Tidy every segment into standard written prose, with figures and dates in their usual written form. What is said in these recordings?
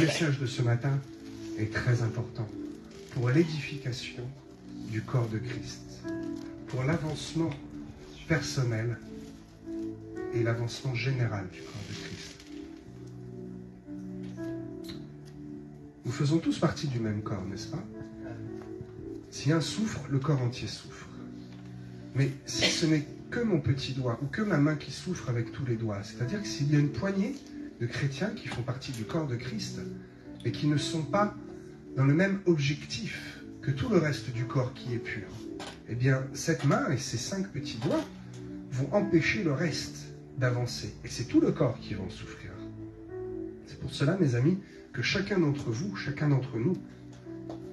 message de ce matin est très important pour l'édification du corps de Christ, pour l'avancement personnel et l'avancement général du corps de Christ. Nous faisons tous partie du même corps, n'est-ce pas? Si un souffre, le corps entier souffre. Mais si ce n'est que mon petit doigt ou que ma main qui souffre avec tous les doigts, c'est-à-dire que s'il y a une poignée de chrétiens qui font partie du corps de Christ et qui ne sont pas dans le même objectif que tout le reste du corps qui est pur, eh bien, cette main et ces 5 petits doigts vont empêcher le reste d'avancer. Et c'est tout le corps qui va en souffrir. C'est pour cela, mes amis, que chacun d'entre vous, chacun d'entre nous,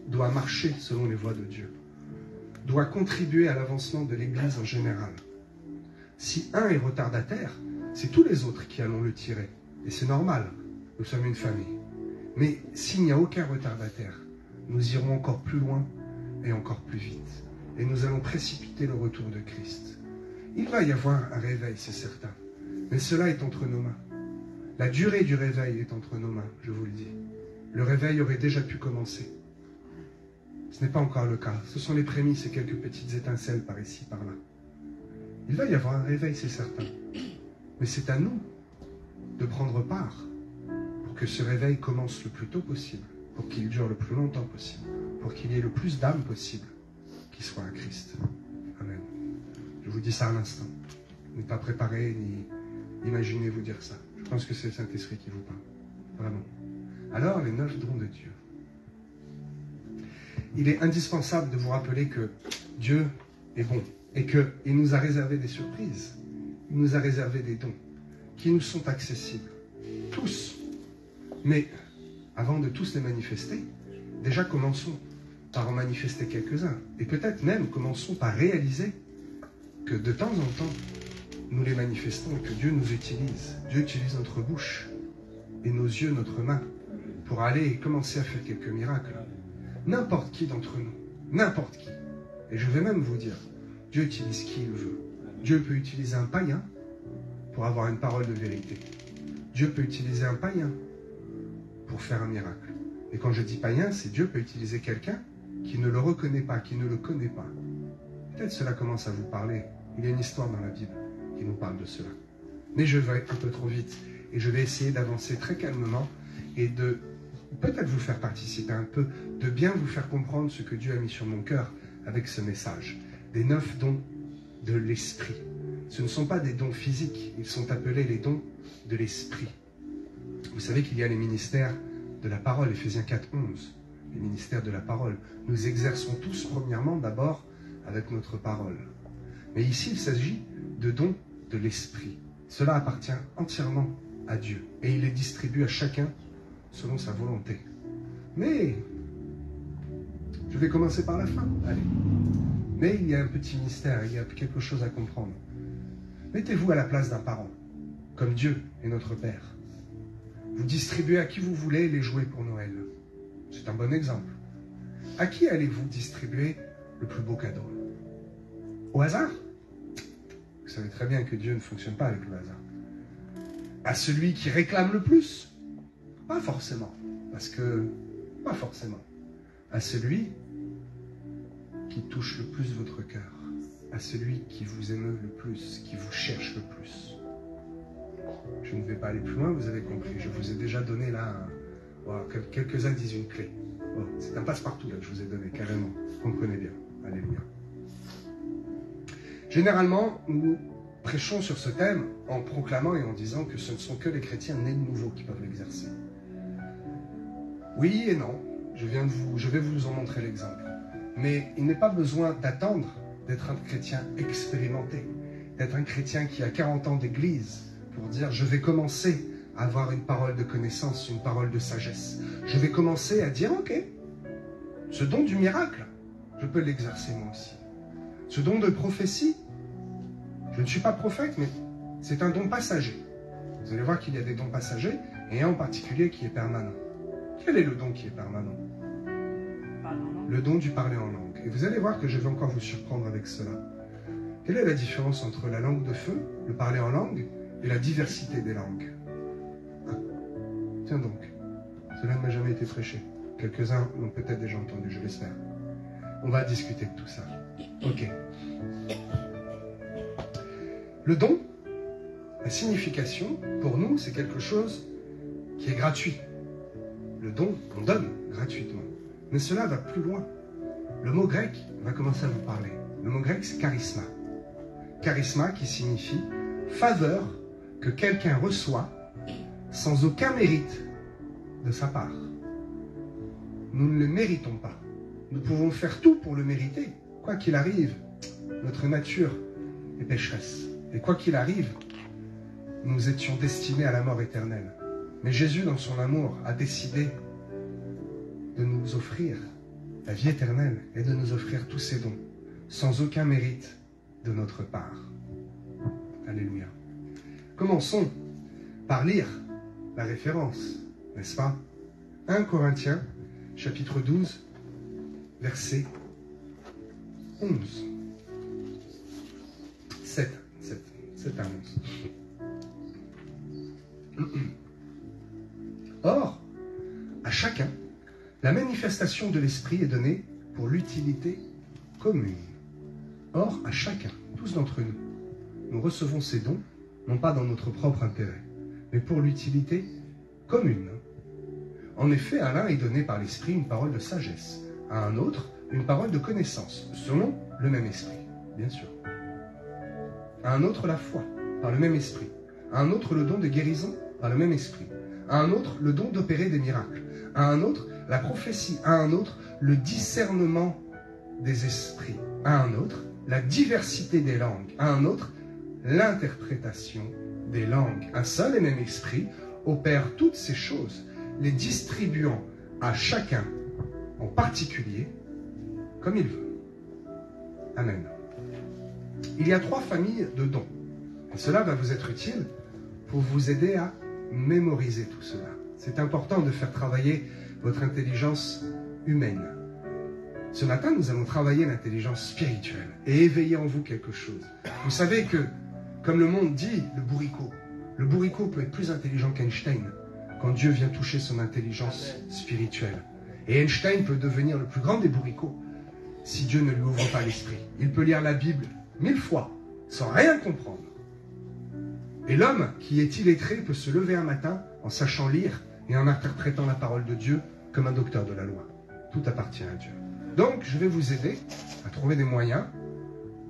doit marcher selon les voies de Dieu, doit contribuer à l'avancement de l'Église en général. Si un est retardataire, c'est tous les autres qui allons le tirer. Et c'est normal, nous sommes une famille. Mais s'il n'y a aucun retardataire, nous irons encore plus loin et encore plus vite. Et nous allons précipiter le retour de Christ. Il va y avoir un réveil, c'est certain. Mais cela est entre nos mains. La durée du réveil est entre nos mains, je vous le dis. Le réveil aurait déjà pu commencer. Ce n'est pas encore le cas. Ce sont les prémices et quelques petites étincelles par ici, par là. Il va y avoir un réveil, c'est certain. Mais c'est à nous de prendre part pour que ce réveil commence le plus tôt possible, pour qu'il dure le plus longtemps possible, pour qu'il y ait le plus d'âmes possible qui soient à Christ. Amen. Je vous dis ça à l'instant. N'êtes pas préparé, ni imaginez vous dire ça. Je pense que c'est le Saint-Esprit qui vous parle. Vraiment. Alors, les 9 dons de Dieu. Il est indispensable de vous rappeler que Dieu est bon et qu'il nous a réservé des surprises. Il nous a réservé des dons qui nous sont accessibles. Tous. Mais avant de tous les manifester, déjà commençons par en manifester quelques-uns. Et peut-être même commençons par réaliser que de temps en temps, nous les manifestons et que Dieu nous utilise. Dieu utilise notre bouche et nos yeux, notre main, pour aller et commencer à faire quelques miracles. N'importe qui d'entre nous, n'importe qui. Et je vais même vous dire, Dieu utilise qui il veut. Dieu peut utiliser un païen pour avoir une parole de vérité. Dieu peut utiliser un païen pour faire un miracle. Et quand je dis païen, c'est Dieu peut utiliser quelqu'un qui ne le reconnaît pas, qui ne le connaît pas. Peut-être cela commence à vous parler. Il y a une histoire dans la Bible qui nous parle de cela. Mais je vais un peu trop vite et je vais essayer d'avancer très calmement et de peut-être vous faire participer un peu, de bien vous faire comprendre ce que Dieu a mis sur mon cœur avec ce message. Des 9 dons de l'esprit. Ce ne sont pas des dons physiques, ils sont appelés les dons de l'esprit. Vous savez qu'il y a les ministères de la parole, Éphésiens 4:11, les ministères de la parole. Nous exerçons tous premièrement d'abord avec notre parole. Mais ici, il s'agit de dons de l'esprit. Cela appartient entièrement à Dieu et il les distribue à chacun selon sa volonté. Mais, je vais commencer par la fin, allez. Mais il y a un petit mystère, il y a quelque chose à comprendre. Mettez-vous à la place d'un parent, comme Dieu est notre Père. Vous distribuez à qui vous voulez les jouets pour Noël. C'est un bon exemple. À qui allez-vous distribuer le plus beau cadeau? Au hasard? Vous savez très bien que Dieu ne fonctionne pas avec le hasard. À celui qui réclame le plus? Pas forcément, parce que, pas forcément. À celui qui touche le plus votre cœur, à celui qui vous émeut le plus, qui vous cherche le plus. Je ne vais pas aller plus loin, vous avez compris. Je vous ai déjà donné là, voilà, quelques-uns disent une clé. Oh, c'est un passe-partout là que je vous ai donné, carrément. Comprenez bien. Alléluia. Généralement, nous prêchons sur ce thème en proclamant et en disant que ce ne sont que les chrétiens nés de nouveau qui peuvent l'exercer. Oui et non, je vais vous en montrer l'exemple. Mais il n'est pas besoin d'attendre d'être un chrétien expérimenté, d'être un chrétien qui a 40 ans d'église pour dire je vais commencer à avoir une parole de connaissance, une parole de sagesse. Je vais commencer à dire ok, ce don du miracle, je peux l'exercer moi aussi. Ce don de prophétie, je ne suis pas prophète, mais c'est un don passager. Vous allez voir qu'il y a des dons passagers et un en particulier qui est permanent. Quel est le don qui est permanent? Le don du parler en langue. Et vous allez voir que je vais encore vous surprendre avec cela. Quelle est la différence entre la langue de feu, le parler en langue, et la diversité des langues? Tiens donc, Cela ne m'a jamais été prêché. Quelques-uns l'ont peut-être déjà entendu, je l'espère. On va discuter de tout ça. Ok. Le don, la signification, pour nous, c'est quelque chose qui est gratuit. Le don, on donne gratuitement. Mais cela va plus loin. Le mot grec va commencer à vous parler. Le mot grec, c'est charisma. Charisma qui signifie faveur que quelqu'un reçoit sans aucun mérite de sa part. Nous ne le méritons pas. Nous pouvons faire tout pour le mériter. Quoi qu'il arrive, notre nature est pécheresse. Et quoi qu'il arrive, nous étions destinés à la mort éternelle. Mais Jésus, dans son amour, a décidé de nous offrir la vie éternelle et de nous offrir tous ses dons, sans aucun mérite de notre part. Alléluia. Commençons par lire la référence, n'est-ce pas? 1 Corinthiens, chapitre 12, verset 11. 7 à 11. Or, à chacun, la manifestation de l'Esprit est donnée pour l'utilité commune. Or, à chacun, tous d'entre nous, nous recevons ces dons, non pas dans notre propre intérêt, mais pour l'utilité commune. En effet, à l'un est donné par l'Esprit une parole de sagesse, à un autre une parole de connaissance, selon le même Esprit, bien sûr. À un autre la foi, par le même Esprit. À un autre le don de guérison, par le même Esprit. À un autre le don d'opérer des miracles. À un autre la prophétie. À un autre le discernement des esprits. À un autre la diversité des langues. À un autre l'interprétation des langues. Un seul et même Esprit opère toutes ces choses, les distribuant à chacun en particulier comme il veut. Amen. Il y a 3 familles de dons. Et cela va vous être utile pour vous aider à mémoriser tout cela. C'est important de faire travailler votre intelligence humaine. Ce matin, nous allons travailler l'intelligence spirituelle et éveiller en vous quelque chose. Vous savez que, comme le monde dit, le bourricot peut être plus intelligent qu'Einstein quand Dieu vient toucher son intelligence spirituelle. Et Einstein peut devenir le plus grand des bourricots si Dieu ne lui ouvre pas l'esprit. Il peut lire la Bible 1000 fois sans rien comprendre. Et l'homme qui est illettré peut se lever un matin en sachant lire et en interprétant la parole de Dieu comme un docteur de la loi. Tout appartient à Dieu. Donc, je vais vous aider à trouver des moyens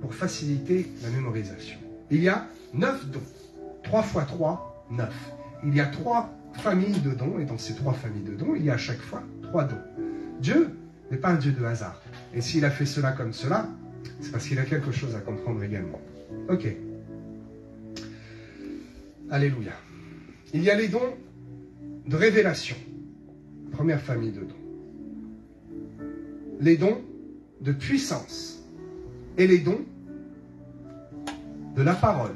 pour faciliter la mémorisation. Il y a 9 dons. 3 fois 3, 9. Il y a 3 familles de dons, et dans ces 3 familles de dons, il y a à chaque fois 3 dons. Dieu n'est pas un Dieu de hasard. Et s'il a fait cela comme cela, c'est parce qu'il a quelque chose à comprendre également. Ok. Alléluia. Il y a les dons de révélation. Première famille de dons. Les dons de puissance. Et les dons de la parole.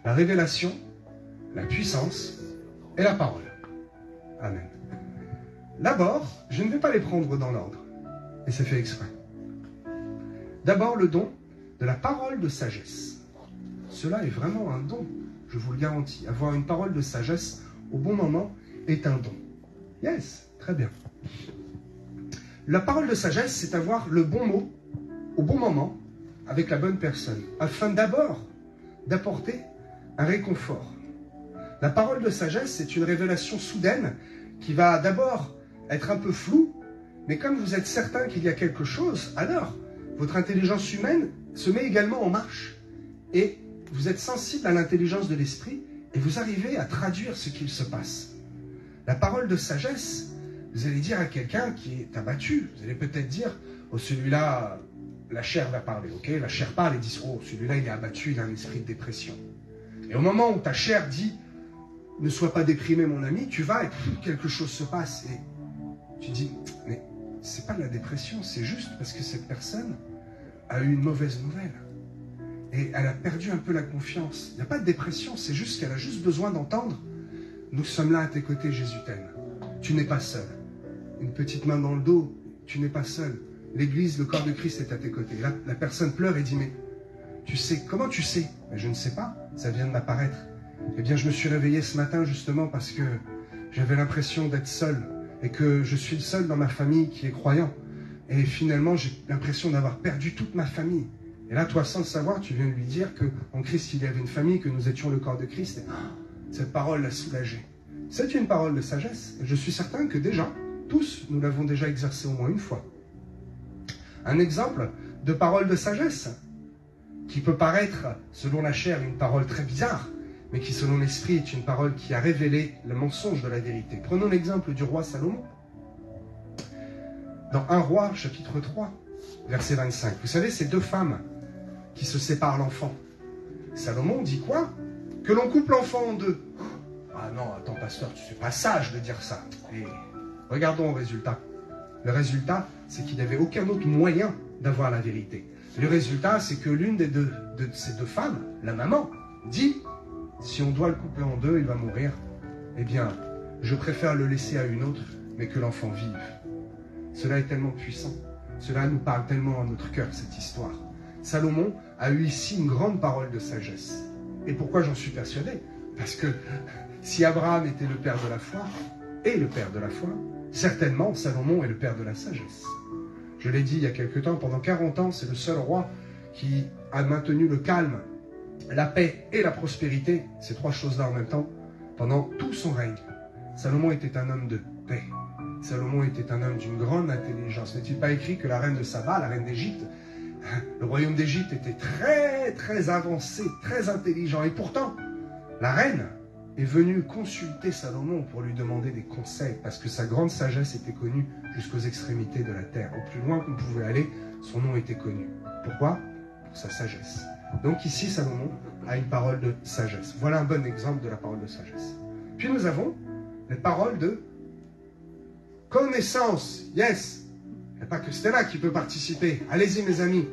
La révélation, la puissance et la parole. Amen. D'abord, je ne vais pas les prendre dans l'ordre. Et c'est fait exprès. D'abord, le don de la parole de sagesse. Cela est vraiment un don, je vous le garantis. Avoir une parole de sagesse au bon moment est un don. Yes, très bien. La parole de sagesse, c'est avoir le bon mot au bon moment avec la bonne personne, afin d'abord d'apporter un réconfort. La parole de sagesse, c'est une révélation soudaine qui va d'abord être un peu floue, mais comme vous êtes certain qu'il y a quelque chose, alors votre intelligence humaine se met également en marche. Et vous êtes sensible à l'intelligence de l'esprit et vous arrivez à traduire ce qu'il se passe. La parole de sagesse, vous allez dire à quelqu'un qui est abattu, vous allez peut-être dire, oh celui-là, la chair va parler, ok? La chair parle et dit, oh celui-là il est abattu, il a un esprit de dépression. Et au moment où ta chair dit, ne sois pas déprimé mon ami, tu vas et quelque chose se passe. Et tu dis, mais c'est pas de la dépression, c'est juste parce que cette personne a eu une mauvaise nouvelle. Et elle a perdu un peu la confiance. Il n'y a pas de dépression, c'est juste qu'elle a juste besoin d'entendre, nous sommes là à tes côtés, Jésus t'aime. Tu n'es pas seul. Une petite main dans le dos, tu n'es pas seul. L'Église, le corps de Christ est à tes côtés. Là, la personne pleure et dit, mais tu sais, comment tu sais? Mais je ne sais pas, ça vient de m'apparaître. Eh bien, je me suis réveillé ce matin justement parce que j'avais l'impression d'être seul. et que je suis le seul dans ma famille qui est croyant. Et finalement, j'ai l'impression d'avoir perdu toute ma famille. Et là, toi, sans le savoir, tu viens de lui dire qu'en Christ, il y avait une famille, que nous étions le corps de Christ. Et cette parole l'a soulagé. C'est une parole de sagesse. Et je suis certain que déjà, tous, nous l'avons déjà exercée au moins une fois. Un exemple de parole de sagesse, qui peut paraître, selon la chair, une parole très bizarre, mais qui, selon l'esprit, est une parole qui a révélé le mensonge de la vérité. Prenons l'exemple du roi Salomon. Dans 1 Roi, chapitre 3, verset 25. Vous savez, ces deux femmes qui se séparent l'enfant. Salomon dit quoi? Que l'on coupe l'enfant en deux. Ah non, attends, pasteur, tu ne pas sage de dire ça. Et regardons au résultat. Le résultat, c'est qu'il n'y avait aucun autre moyen d'avoir la vérité. Le résultat, c'est que l'une de ces deux femmes, la maman, dit, si on doit le couper en deux, il va mourir. Eh bien, je préfère le laisser à une autre, mais que l'enfant vive. Cela est tellement puissant. Cela nous parle tellement à notre cœur, cette histoire. Salomon a eu ici une grande parole de sagesse. Et pourquoi j'en suis persuadé? Parce que si Abraham était le père de la foi, et le père de la foi, certainement Salomon est le père de la sagesse. Je l'ai dit il y a quelque temps, pendant 40 ans, c'est le seul roi qui a maintenu le calme, la paix et la prospérité, ces trois choses-là en même temps, pendant tout son règne. Salomon était un homme de paix. Salomon était un homme d'une grande intelligence. N'est-il pas écrit que la reine de Saba, la reine d'Égypte, le royaume d'Égypte était très très avancé, très intelligent. Et pourtant, la reine est venue consulter Salomon pour lui demander des conseils, parce que sa grande sagesse était connue jusqu'aux extrémités de la terre. Au plus loin qu'on pouvait aller, son nom était connu. Pourquoi? Pour sa sagesse. Donc ici, Salomon a une parole de sagesse. Voilà un bon exemple de la parole de sagesse. Puis nous avons les paroles de connaissance. Yes! Il n'y a pas que Stella qui peut participer. Allez-y, mes amis.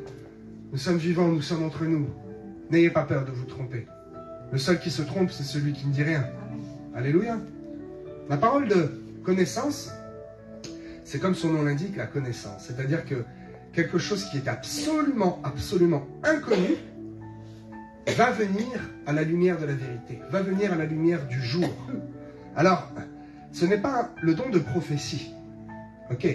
Nous sommes vivants, nous sommes entre nous. N'ayez pas peur de vous tromper. Le seul qui se trompe, c'est celui qui ne dit rien. Alléluia. La parole de connaissance, c'est comme son nom l'indique, la connaissance. C'est-à-dire que quelque chose qui est absolument, absolument inconnu va venir à la lumière de la vérité, va venir à la lumière du jour. Alors, ce n'est pas le don de prophétie. Ok.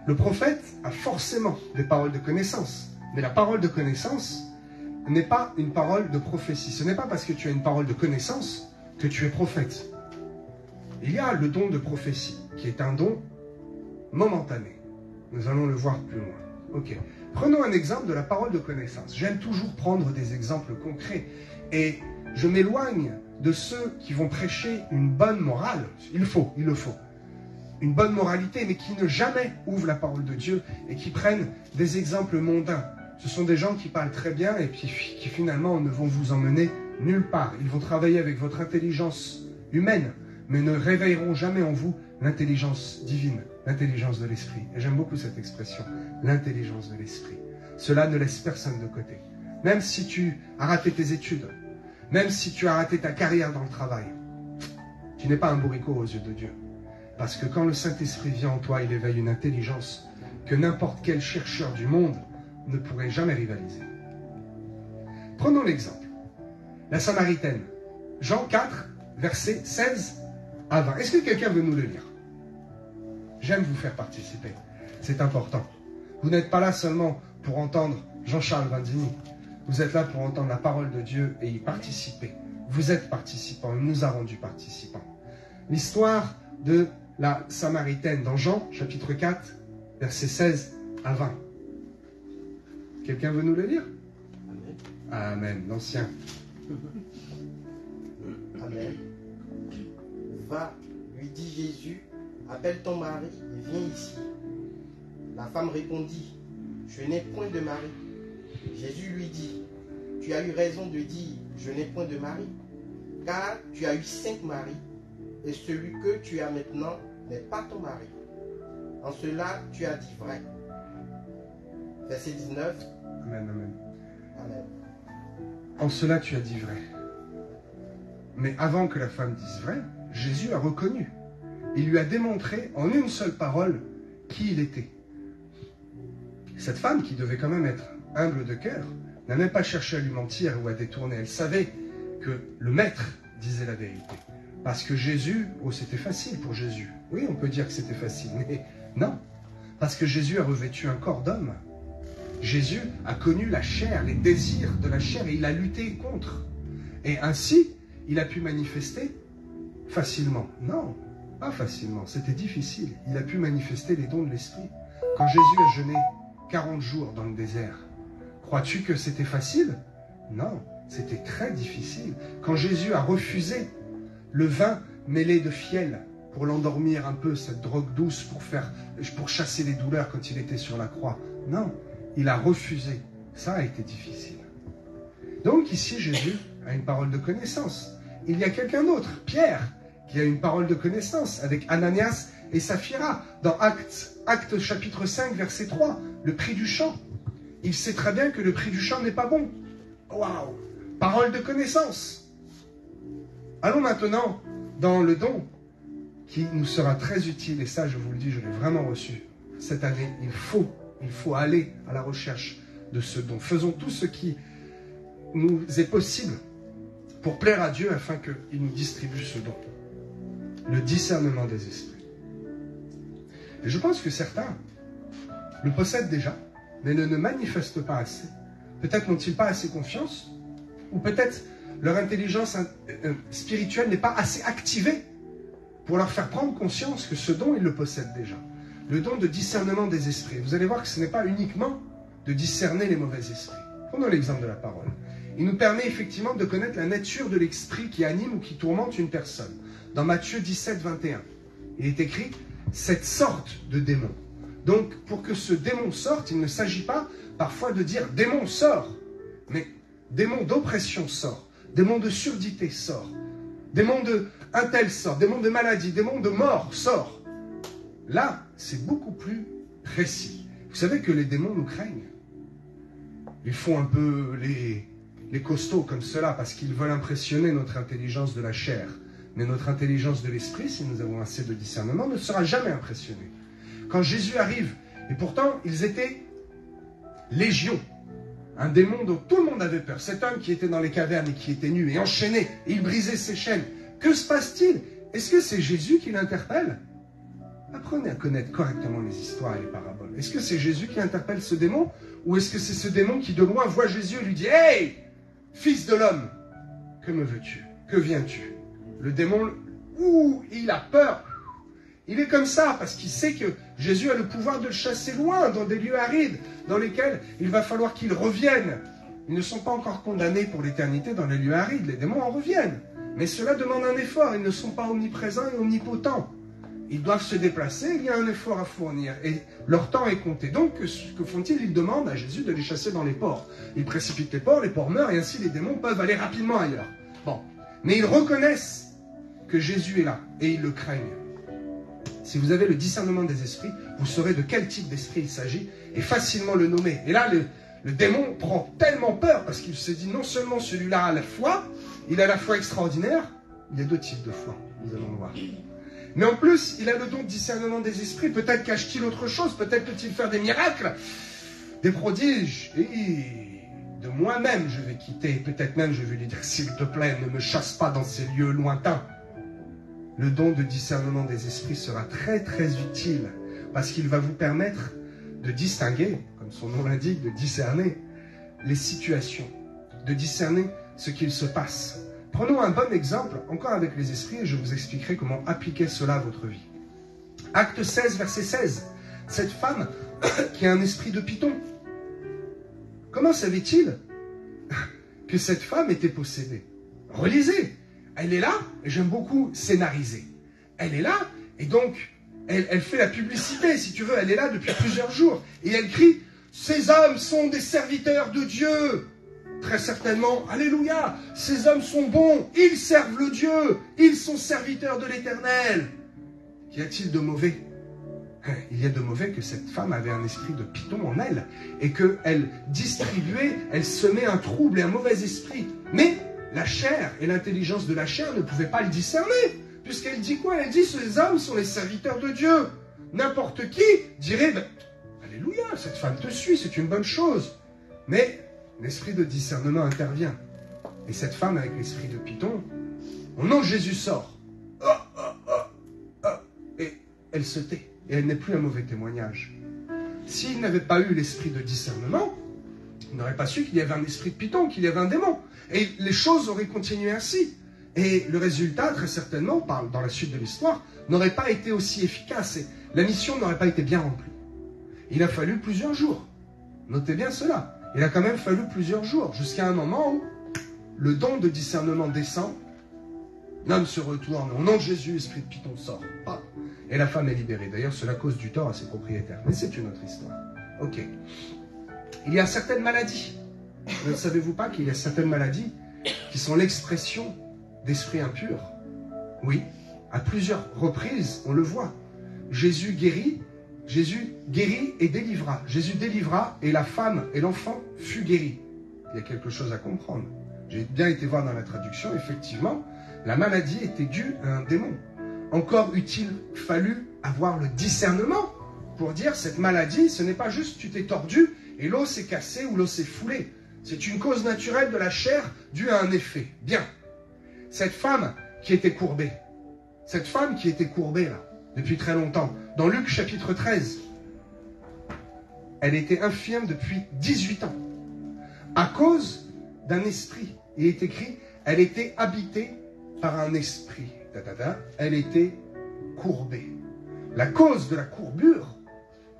Le prophète a forcément des paroles de connaissance. Mais la parole de connaissance n'est pas une parole de prophétie. Ce n'est pas parce que tu as une parole de connaissance que tu es prophète. Il y a le don de prophétie, qui est un don momentané. Nous allons le voir plus loin. Ok. Prenons un exemple de la parole de connaissance. J'aime toujours prendre des exemples concrets. Et je m'éloigne de ceux qui vont prêcher une bonne morale. Il le faut. Une bonne moralité, mais qui ne jamais ouvrent la parole de Dieu et qui prennent des exemples mondains. Ce sont des gens qui parlent très bien et puis qui finalement ne vont vous emmener nulle part. Ils vont travailler avec votre intelligence humaine, mais ne réveilleront jamais en vous l'intelligence divine, l'intelligence de l'esprit. Et j'aime beaucoup cette expression, l'intelligence de l'esprit. Cela ne laisse personne de côté. Même si tu as raté tes études, même si tu as raté ta carrière dans le travail, tu n'es pas un bourricot aux yeux de Dieu. Parce que quand le Saint-Esprit vient en toi, il éveille une intelligence que n'importe quel chercheur du monde ne pourrait jamais rivaliser. Prenons l'exemple. La Samaritaine. Jean 4, versets 16 à 20. Est-ce que quelqu'un veut nous le lire? J'aime vous faire participer. C'est important. Vous n'êtes pas là seulement pour entendre Jean-Charles Vandini. Vous êtes là pour entendre la parole de Dieu et y participer. Vous êtes participants. Il nous a rendus participants. L'histoire de la Samaritaine dans Jean, chapitre 4, versets 16 à 20. Quelqu'un veut nous le lire? Amen. Amen, l'ancien. Amen. Va, lui dit Jésus, appelle ton mari et viens ici. La femme répondit, je n'ai point de mari. Jésus lui dit, tu as eu raison de dire, je n'ai point de mari, car tu as eu 5 maris, et celui que tu as maintenant n'est pas ton mari. En cela, tu as dit vrai. Verset 19. Amen, amen. Amen. En cela, tu as dit vrai. Mais avant que la femme dise vrai, Jésus a reconnu. Il lui a démontré en une seule parole qui il était. Cette femme, qui devait quand même être humble de cœur, n'a même pas cherché à lui mentir ou à détourner. Elle savait que le maître disait la vérité. Parce que Jésus, oh c'était facile pour Jésus. Oui, on peut dire que c'était facile, mais non. Parce que Jésus a revêtu un corps d'homme. Jésus a connu la chair, les désirs de la chair, et il a lutté contre. Et ainsi, il a pu manifester facilement. Non, pas facilement, c'était difficile. Il a pu manifester les dons de l'esprit. Quand Jésus a jeûné 40 jours dans le désert, crois-tu que c'était facile? Non, c'était très difficile. Quand Jésus a refusé le vin mêlé de fiel pour l'endormir un peu, cette drogue douce pour chasser les douleurs quand il était sur la croix, non, il a refusé. Ça a été difficile. Donc ici, Jésus a une parole de connaissance. Il y a quelqu'un d'autre, Pierre, qui a une parole de connaissance avec Ananias et Saphira. Dans Actes chapitre 5, verset 3, le prix du champ. Il sait très bien que le prix du champ n'est pas bon. Waouh! Parole de connaissance. Allons maintenant dans le don qui nous sera très utile, et ça, je vous le dis, je l'ai vraiment reçu. Cette année, il faut aller à la recherche de ce don. Faisons tout ce qui nous est possible pour plaire à Dieu afin qu'il nous distribue ce don. Le discernement des esprits. Et je pense que certains le possèdent déjà, mais ne manifestent pas assez. Peut-être n'ont-ils pas assez confiance, ou peut-être leur intelligence spirituelle n'est pas assez activée pour leur faire prendre conscience que ce don, ils le possèdent déjà. Le don de discernement des esprits. Vous allez voir que ce n'est pas uniquement de discerner les mauvais esprits. Prenons l'exemple de la parole. Il nous permet effectivement de connaître la nature de l'esprit qui anime ou qui tourmente une personne. Dans Matthieu 17, 21, il est écrit « cette sorte de démon ». Donc, pour que ce démon sorte, il ne s'agit pas parfois de dire « démon sort », mais « démon d'oppression sort », « démon de surdité sort », « démon de un tel sort », « démon de maladie », « démon de mort sort ». Là, c'est beaucoup plus précis. Vous savez que les démons nous craignent. Ils font un peu les costauds comme cela parce qu'ils veulent impressionner notre intelligence de la chair. Mais notre intelligence de l'esprit, si nous avons assez de discernement, ne sera jamais impressionnée. Quand Jésus arrive, et pourtant ils étaient légions, un démon dont tout le monde avait peur, cet homme qui était dans les cavernes et qui était nu et enchaîné, et il brisait ses chaînes, que se passe-t-il? Est-ce que c'est Jésus qui l'interpelle? Apprenez à connaître correctement les histoires et les paraboles. Est-ce que c'est Jésus qui interpelle ce démon? Ou est-ce que c'est ce démon qui de loin voit Jésus et lui dit « Hey, fils de l'homme, que me veux-tu? Que viens-tu » Le démon, il a peur. Il est comme ça parce qu'il sait que Jésus a le pouvoir de le chasser loin, dans des lieux arides, dans lesquels il va falloir qu'il revienne. Ils ne sont pas encore condamnés pour l'éternité dans les lieux arides, les démons en reviennent. Mais cela demande un effort, ils ne sont pas omniprésents et omnipotents. Ils doivent se déplacer, il y a un effort à fournir, et leur temps est compté. Donc, que font-ils? Ils demandent à Jésus de les chasser dans les ports. Ils précipitent les ports meurent, et ainsi les démons peuvent aller rapidement ailleurs. Bon, mais ils reconnaissent que Jésus est là, et ils le craignent. Si vous avez le discernement des esprits, vous saurez de quel type d'esprit il s'agit, et facilement le nommer. Et là, le démon prend tellement peur, parce qu'il se dit non seulement celui-là a la foi, il a la foi extraordinaire, il y a deux types de foi, nous allons le voir. Mais en plus, il a le don de discernement des esprits. Peut-être cache-t-il autre chose, peut-être peut-il faire des miracles, des prodiges. Et de moi-même, je vais quitter. Peut-être même, je vais lui dire, s'il te plaît, ne me chasse pas dans ces lieux lointains. Le don de discernement des esprits sera très très utile, parce qu'il va vous permettre de distinguer, comme son nom l'indique, de discerner les situations, de discerner ce qu'il se passe. Prenons un bon exemple, encore avec les esprits, et je vous expliquerai comment appliquer cela à votre vie. Acte 16, verset 16. Cette femme qui a un esprit de python. Comment savait-il que cette femme était possédée? Relisez. Elle est là, et j'aime beaucoup scénariser. Elle est là, et donc, elle fait la publicité, si tu veux. Elle est là depuis plusieurs jours. Et elle crie, « Ces hommes sont des serviteurs de Dieu !» Très certainement, alléluia, ces hommes sont bons, ils servent le Dieu, ils sont serviteurs de l'Éternel. Qu'y a-t-il de mauvais? Il y a de mauvais que cette femme avait un esprit de python en elle, et qu'elle distribuait, elle semait un trouble et un mauvais esprit. Mais la chair et l'intelligence de la chair ne pouvaient pas le discerner, puisqu'elle dit quoi? Elle dit, ces hommes sont les serviteurs de Dieu. N'importe qui dirait, alléluia, cette femme te suit, c'est une bonne chose. Mais l'esprit de discernement intervient. Et cette femme avec l'esprit de python, oh non, Jésus sort. et elle se tait. Et elle n'est plus un mauvais témoignage. S'il n'avait pas eu l'esprit de discernement, il n'aurait pas su qu'il y avait un esprit de Python, qu'il y avait un démon. Et les choses auraient continué ainsi. Et le résultat, très certainement, dans la suite de l'histoire, n'aurait pas été aussi efficace. Et la mission n'aurait pas été bien remplie. Il a fallu plusieurs jours. Notez bien cela. Il a quand même fallu plusieurs jours, jusqu'à un moment où le don de discernement descend, l'homme se retourne, au nom de Jésus, l'esprit de Python sort. Ah. Et la femme est libérée. D'ailleurs, cela cause du tort à ses propriétaires. Mais c'est une autre histoire. Ok. Il y a certaines maladies. Ne savez-vous pas qu'il y a certaines maladies qui sont l'expression d'esprits impurs? Oui, à plusieurs reprises, on le voit. Jésus guérit et délivra. Jésus délivra et la femme et l'enfant fut guéri. Il y a quelque chose à comprendre. J'ai bien été voir dans la traduction, effectivement, la maladie était due à un démon. Encore eût-il fallu avoir le discernement pour dire cette maladie, ce n'est pas juste tu t'es tordu et l'os s'est cassé ou l'os s'est foulé. C'est une cause naturelle de la chair due à un effet. Bien. Cette femme qui était courbée là, depuis très longtemps, dans Luc chapitre 13, elle était infirme depuis 18 ans, à cause d'un esprit. Il est écrit, elle était habitée par un esprit. Elle était courbée. La cause de la courbure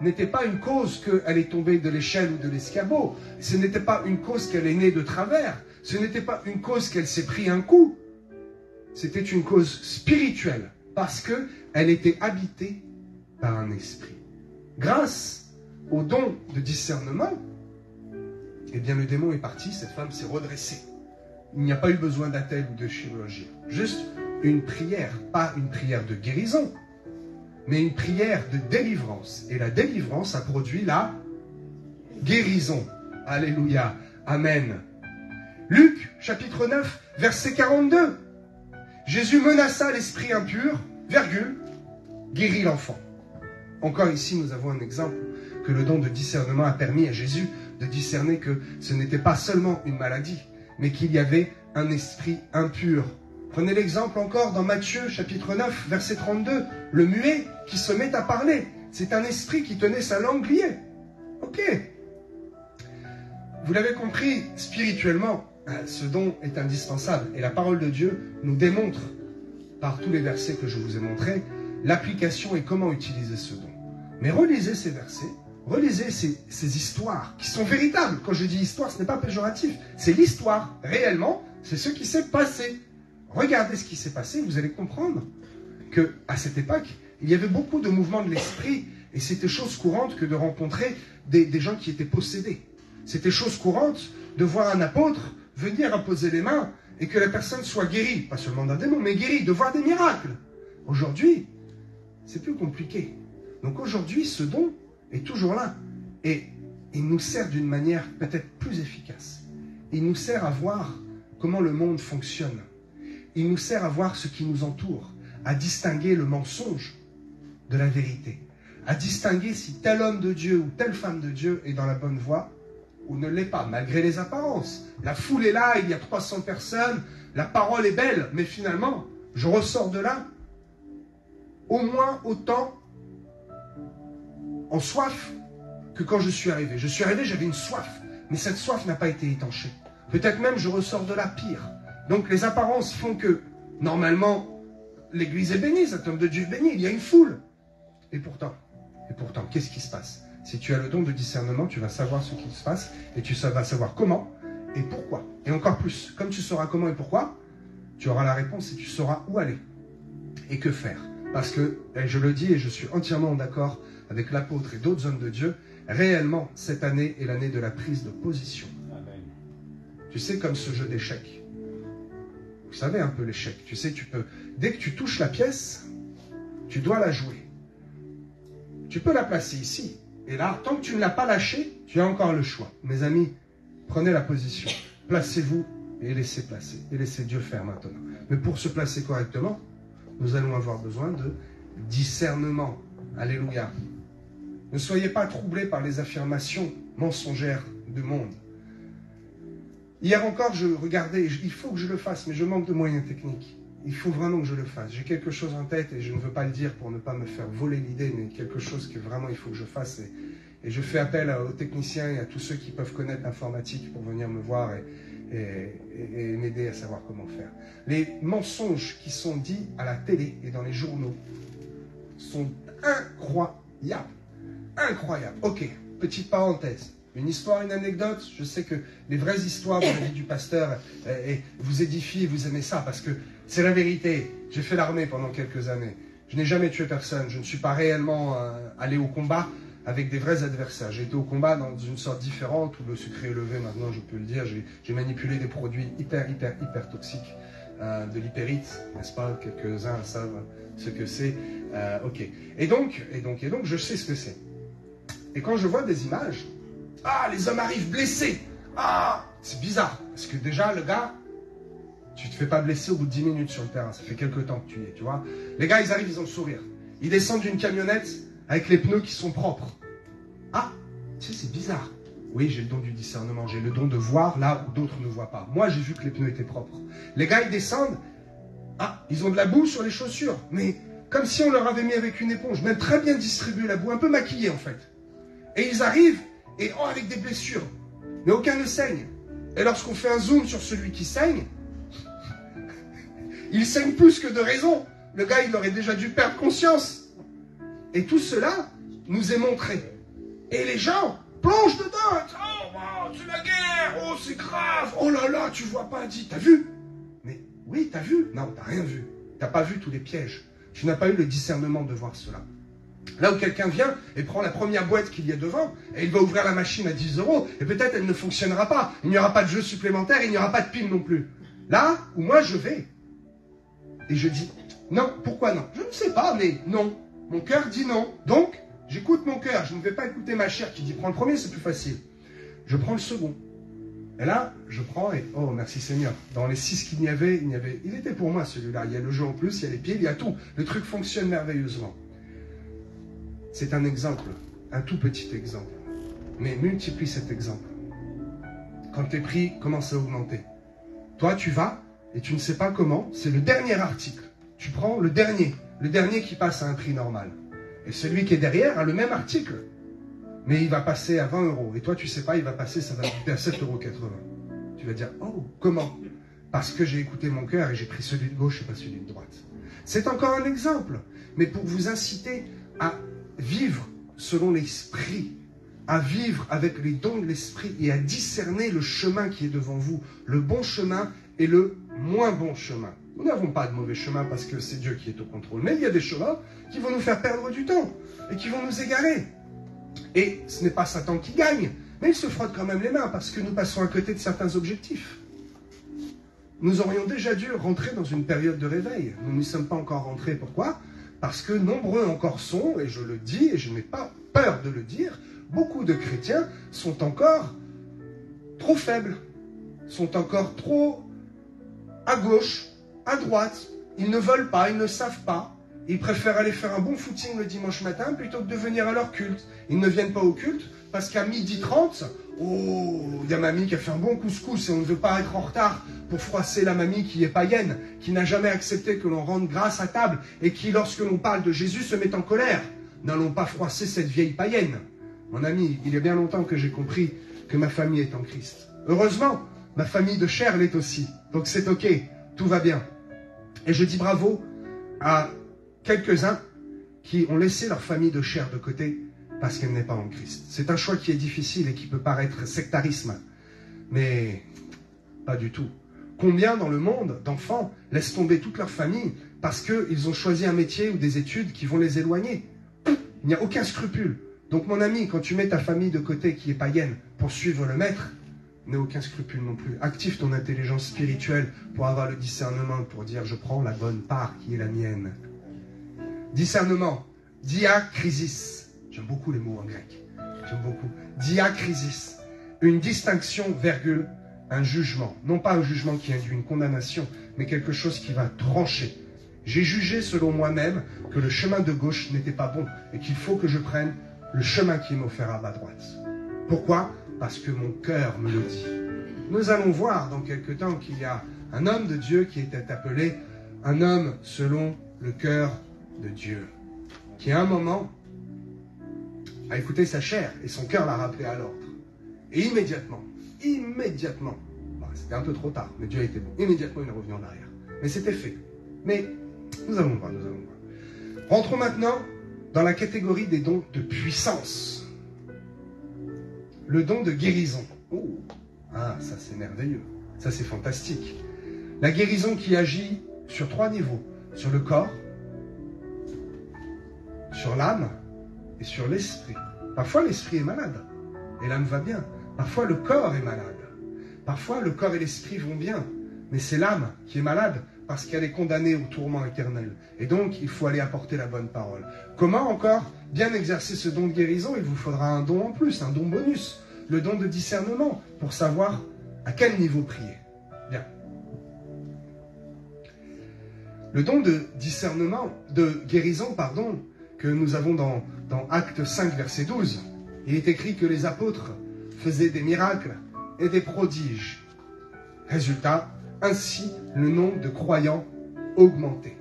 n'était pas une cause qu'elle est tombée de l'échelle ou de l'escabeau. Ce n'était pas une cause qu'elle est née de travers. Ce n'était pas une cause qu'elle s'est pris un coup. C'était une cause spirituelle, parce qu'elle était habitée par un esprit. Grâce au don de discernement, eh bien le démon est parti, cette femme s'est redressée. Il n'y a pas eu besoin d'attelle ou de chirurgie. Juste une prière, pas une prière de guérison, mais une prière de délivrance. Et la délivrance a produit la guérison. Alléluia. Amen. Luc, chapitre 9, verset 42. Jésus menaça l'esprit impur, virgule, guérit l'enfant. Encore ici, nous avons un exemple que le don de discernement a permis à Jésus de discerner que ce n'était pas seulement une maladie, mais qu'il y avait un esprit impur. Prenez l'exemple encore dans Matthieu, chapitre 9, verset 32. Le muet qui se met à parler. C'est un esprit qui tenait sa langue liée. Ok. Vous l'avez compris, spirituellement, ce don est indispensable. Et la parole de Dieu nous démontre, par tous les versets que je vous ai montrés, l'application et comment utiliser ce don. Mais relisez ces versets, relisez ces histoires qui sont véritables. Quand je dis histoire, ce n'est pas péjoratif. C'est l'histoire. Réellement, c'est ce qui s'est passé. Regardez ce qui s'est passé, vous allez comprendre qu'à cette époque, il y avait beaucoup de mouvements de l'esprit et c'était chose courante que de rencontrer des gens qui étaient possédés. C'était chose courante de voir un apôtre venir imposer les mains et que la personne soit guérie, pas seulement d'un démon, mais guérie, de voir des miracles. Aujourd'hui, c'est plus compliqué. Donc aujourd'hui, ce don est toujours là et il nous sert d'une manière peut-être plus efficace. Il nous sert à voir comment le monde fonctionne. Il nous sert à voir ce qui nous entoure, à distinguer le mensonge de la vérité, à distinguer si tel homme de Dieu ou telle femme de Dieu est dans la bonne voie ou ne l'est pas, malgré les apparences. La foule est là, il y a 300 personnes, la parole est belle, mais finalement, je ressors de là au moins autant en soif que quand je suis arrivé. Je suis arrivé, j'avais une soif, mais cette soif n'a pas été étanchée. Peut-être même je ressors de là pire. Donc les apparences font que, normalement, l'église est bénie, cet homme de Dieu est béni, il y a une foule. Et pourtant, qu'est-ce qui se passe? Si tu as le don de discernement, tu vas savoir ce qui se passe, et tu vas savoir comment et pourquoi. Et encore plus, comme tu sauras comment et pourquoi, tu auras la réponse et tu sauras où aller et que faire. Parce que, et je le dis et je suis entièrement d'accord avec l'apôtre et d'autres hommes de Dieu, réellement, cette année est l'année de la prise de position. Amen. Tu sais, comme ce jeu d'échecs. Vous savez un peu l'échec. Tu sais, dès que tu touches la pièce, tu dois la jouer. Tu peux la placer ici. Et là, tant que tu ne l'as pas lâchée, tu as encore le choix. Mes amis, prenez la position. Placez-vous et laissez placer. Et laissez Dieu faire maintenant. Mais pour se placer correctement, nous allons avoir besoin de discernement. Alléluia. Ne soyez pas troublés par les affirmations mensongères du monde. Hier encore, je regardais, il faut que je le fasse, mais je manque de moyens techniques. il faut vraiment que je le fasse. J'ai quelque chose en tête et je ne veux pas le dire pour ne pas me faire voler l'idée, mais quelque chose que vraiment il faut que je fasse. Et je fais appel aux techniciens et à tous ceux qui peuvent connaître l'informatique pour venir me voir et m'aider à savoir comment faire. Les mensonges qui sont dits à la télé et dans les journaux sont incroyables. Incroyables. Ok, petite parenthèse. Une histoire, une anecdote, je sais que les vraies histoires de la vie du pasteur vous édifient, vous aimez ça, parce que c'est la vérité. J'ai fait l'armée pendant quelques années. Je n'ai jamais tué personne. Je ne suis pas réellement allé au combat avec des vrais adversaires. J'ai été au combat dans une sorte différente, où le sucre est élevé, maintenant je peux le dire. J'ai manipulé des produits hyper toxiques, de l'hypérite, n'est-ce pas? Quelques-uns savent ce que c'est. Ok. Et donc, je sais ce que c'est. Et quand je vois des images, ah, les hommes arrivent blessés. Ah, c'est bizarre. Parce que déjà, le gars, tu te fais pas blesser au bout de 10 minutes sur le terrain. Ça fait quelques temps que tu y es, tu vois. Les gars, ils arrivent, ils ont le sourire. Ils descendent d'une camionnette avec les pneus qui sont propres. Ah, tu sais, c'est bizarre. Oui, j'ai le don du discernement. J'ai le don de voir là où d'autres ne voient pas. Moi, j'ai vu que les pneus étaient propres. Les gars, ils descendent. Ah, ils ont de la boue sur les chaussures. Mais comme si on leur avait mis avec une éponge. Même très bien distribué la boue, un peu maquillée en fait. Et ils arrivent, et oh, avec des blessures. Mais aucun ne saigne. Et lorsqu'on fait un zoom sur celui qui saigne, il saigne plus que de raison. Le gars, il aurait déjà dû perdre conscience. Et tout cela nous est montré. Et les gens plongent dedans. Oh, wow, c'est la guerre. Oh, c'est grave. Oh là là, tu vois pas. Dis, t'as vu? Mais oui, t'as vu? Non, t'as rien vu. T'as pas vu tous les pièges. Tu n'as pas eu le discernement de voir cela. Là où quelqu'un vient et prend la première boîte qu'il y a devant, et il va ouvrir la machine à 10 €, et peut-être elle ne fonctionnera pas. Il n'y aura pas de jeu supplémentaire, il n'y aura pas de pile non plus. Là où moi je vais, et je dis, non, pourquoi non? Je ne sais pas, mais non. Mon cœur dit non. Donc, j'écoute mon cœur. Je ne vais pas écouter ma chair qui dit, prends le premier, c'est plus facile. Je prends le second. Et là, je prends et, oh, merci Seigneur. Dans les 6 qu'il y avait, il était pour moi celui-là. Il y a le jeu en plus, il y a les pieds, il y a tout. Le truc fonctionne merveilleusement. C'est un exemple, un tout petit exemple. Mais multiplie cet exemple. Quand tes prix commencent à augmenter. Toi, tu vas et tu ne sais pas comment. C'est le dernier article. Tu prends le dernier qui passe à un prix normal. Et celui qui est derrière a le même article. Mais il va passer à 20 €. Et toi, tu ne sais pas, il va passer, ça va coûter à 7,80 €. Tu vas dire, oh, comment? Parce que j'ai écouté mon cœur et j'ai pris celui de gauche et pas celui de droite. C'est encore un exemple. Mais pour vous inciter à vivre selon l'esprit, à vivre avec les dons de l'esprit et à discerner le chemin qui est devant vous, le bon chemin et le moins bon chemin. Nous n'avons pas de mauvais chemin parce que c'est Dieu qui est au contrôle, mais il y a des chemins qui vont nous faire perdre du temps et qui vont nous égarer. Et ce n'est pas Satan qui gagne, mais il se frotte quand même les mains parce que nous passons à côté de certains objectifs. Nous aurions déjà dû rentrer dans une période de réveil. Nous n'y sommes pas encore rentrés. Pourquoi ? Parce que nombreux encore sont, et je le dis, et je n'ai pas peur de le dire, beaucoup de chrétiens sont encore trop faibles, sont encore trop à gauche, à droite. Ils ne veulent pas, ils ne savent pas. Ils préfèrent aller faire un bon footing le dimanche matin plutôt que de venir à leur culte. Ils ne viennent pas au culte parce qu'à 12h30, oh, il y a mamie qui a fait un bon couscous et on ne veut pas être en retard pour froisser la mamie qui est païenne, qui n'a jamais accepté que l'on rende grâce à table et qui, lorsque l'on parle de Jésus, se met en colère. N'allons pas froisser cette vieille païenne. Mon ami, il y a bien longtemps que j'ai compris que ma famille est en Christ. Heureusement, ma famille de chair l'est aussi. Donc c'est ok, tout va bien. Et je dis bravo à quelques-uns qui ont laissé leur famille de chair de côté parce qu'elle n'est pas en Christ. C'est un choix qui est difficile et qui peut paraître sectarisme, mais pas du tout. Combien dans le monde d'enfants laissent tomber toute leur famille parce qu'ils ont choisi un métier ou des études qui vont les éloigner? Il n'y a aucun scrupule. Donc mon ami, quand tu mets ta famille de côté qui est païenne pour suivre le maître, n'aie aucun scrupule non plus. Active ton intelligence spirituelle pour avoir le discernement, pour dire je prends la bonne part qui est la mienne. Discernement, diakrisis. J'aime beaucoup les mots en grec. J'aime beaucoup. Diakrisis. Une distinction, virgule, un jugement. Non pas un jugement qui induit une condamnation, mais quelque chose qui va trancher. J'ai jugé selon moi-même que le chemin de gauche n'était pas bon et qu'il faut que je prenne le chemin qui m'est offert à ma droite. Pourquoi ? Parce que mon cœur me le dit. Nous allons voir dans quelque temps qu'il y a un homme de Dieu qui était appelé un homme selon le cœur de Dieu, qui à un moment a écouté sa chair et son cœur l'a rappelé à l'ordre. Et immédiatement, bah, c'était un peu trop tard, mais Dieu a été bon, immédiatement il est revenu en arrière. Mais c'était fait. Mais nous allons voir. Rentrons maintenant dans la catégorie des dons de puissance. Le don de guérison. Oh, ah, ça c'est merveilleux, ça c'est fantastique. La guérison qui agit sur 3 niveaux. Sur le corps, sur l'âme et sur l'esprit. Parfois l'esprit est malade et l'âme va bien. Parfois le corps est malade. Parfois le corps et l'esprit vont bien. Mais c'est l'âme qui est malade parce qu'elle est condamnée au tourment éternel. Et donc il faut aller apporter la bonne parole. Comment encore bien exercer ce don de guérison? Il vous faudra un don en plus, un don bonus. Le don de discernement pour savoir à quel niveau prier. Bien. Le don de discernement, de guérison, pardon, que nous avons dans Actes 5, verset 12. Il est écrit que les apôtres faisaient des miracles et des prodiges. Résultat, ainsi le nombre de croyants augmentait.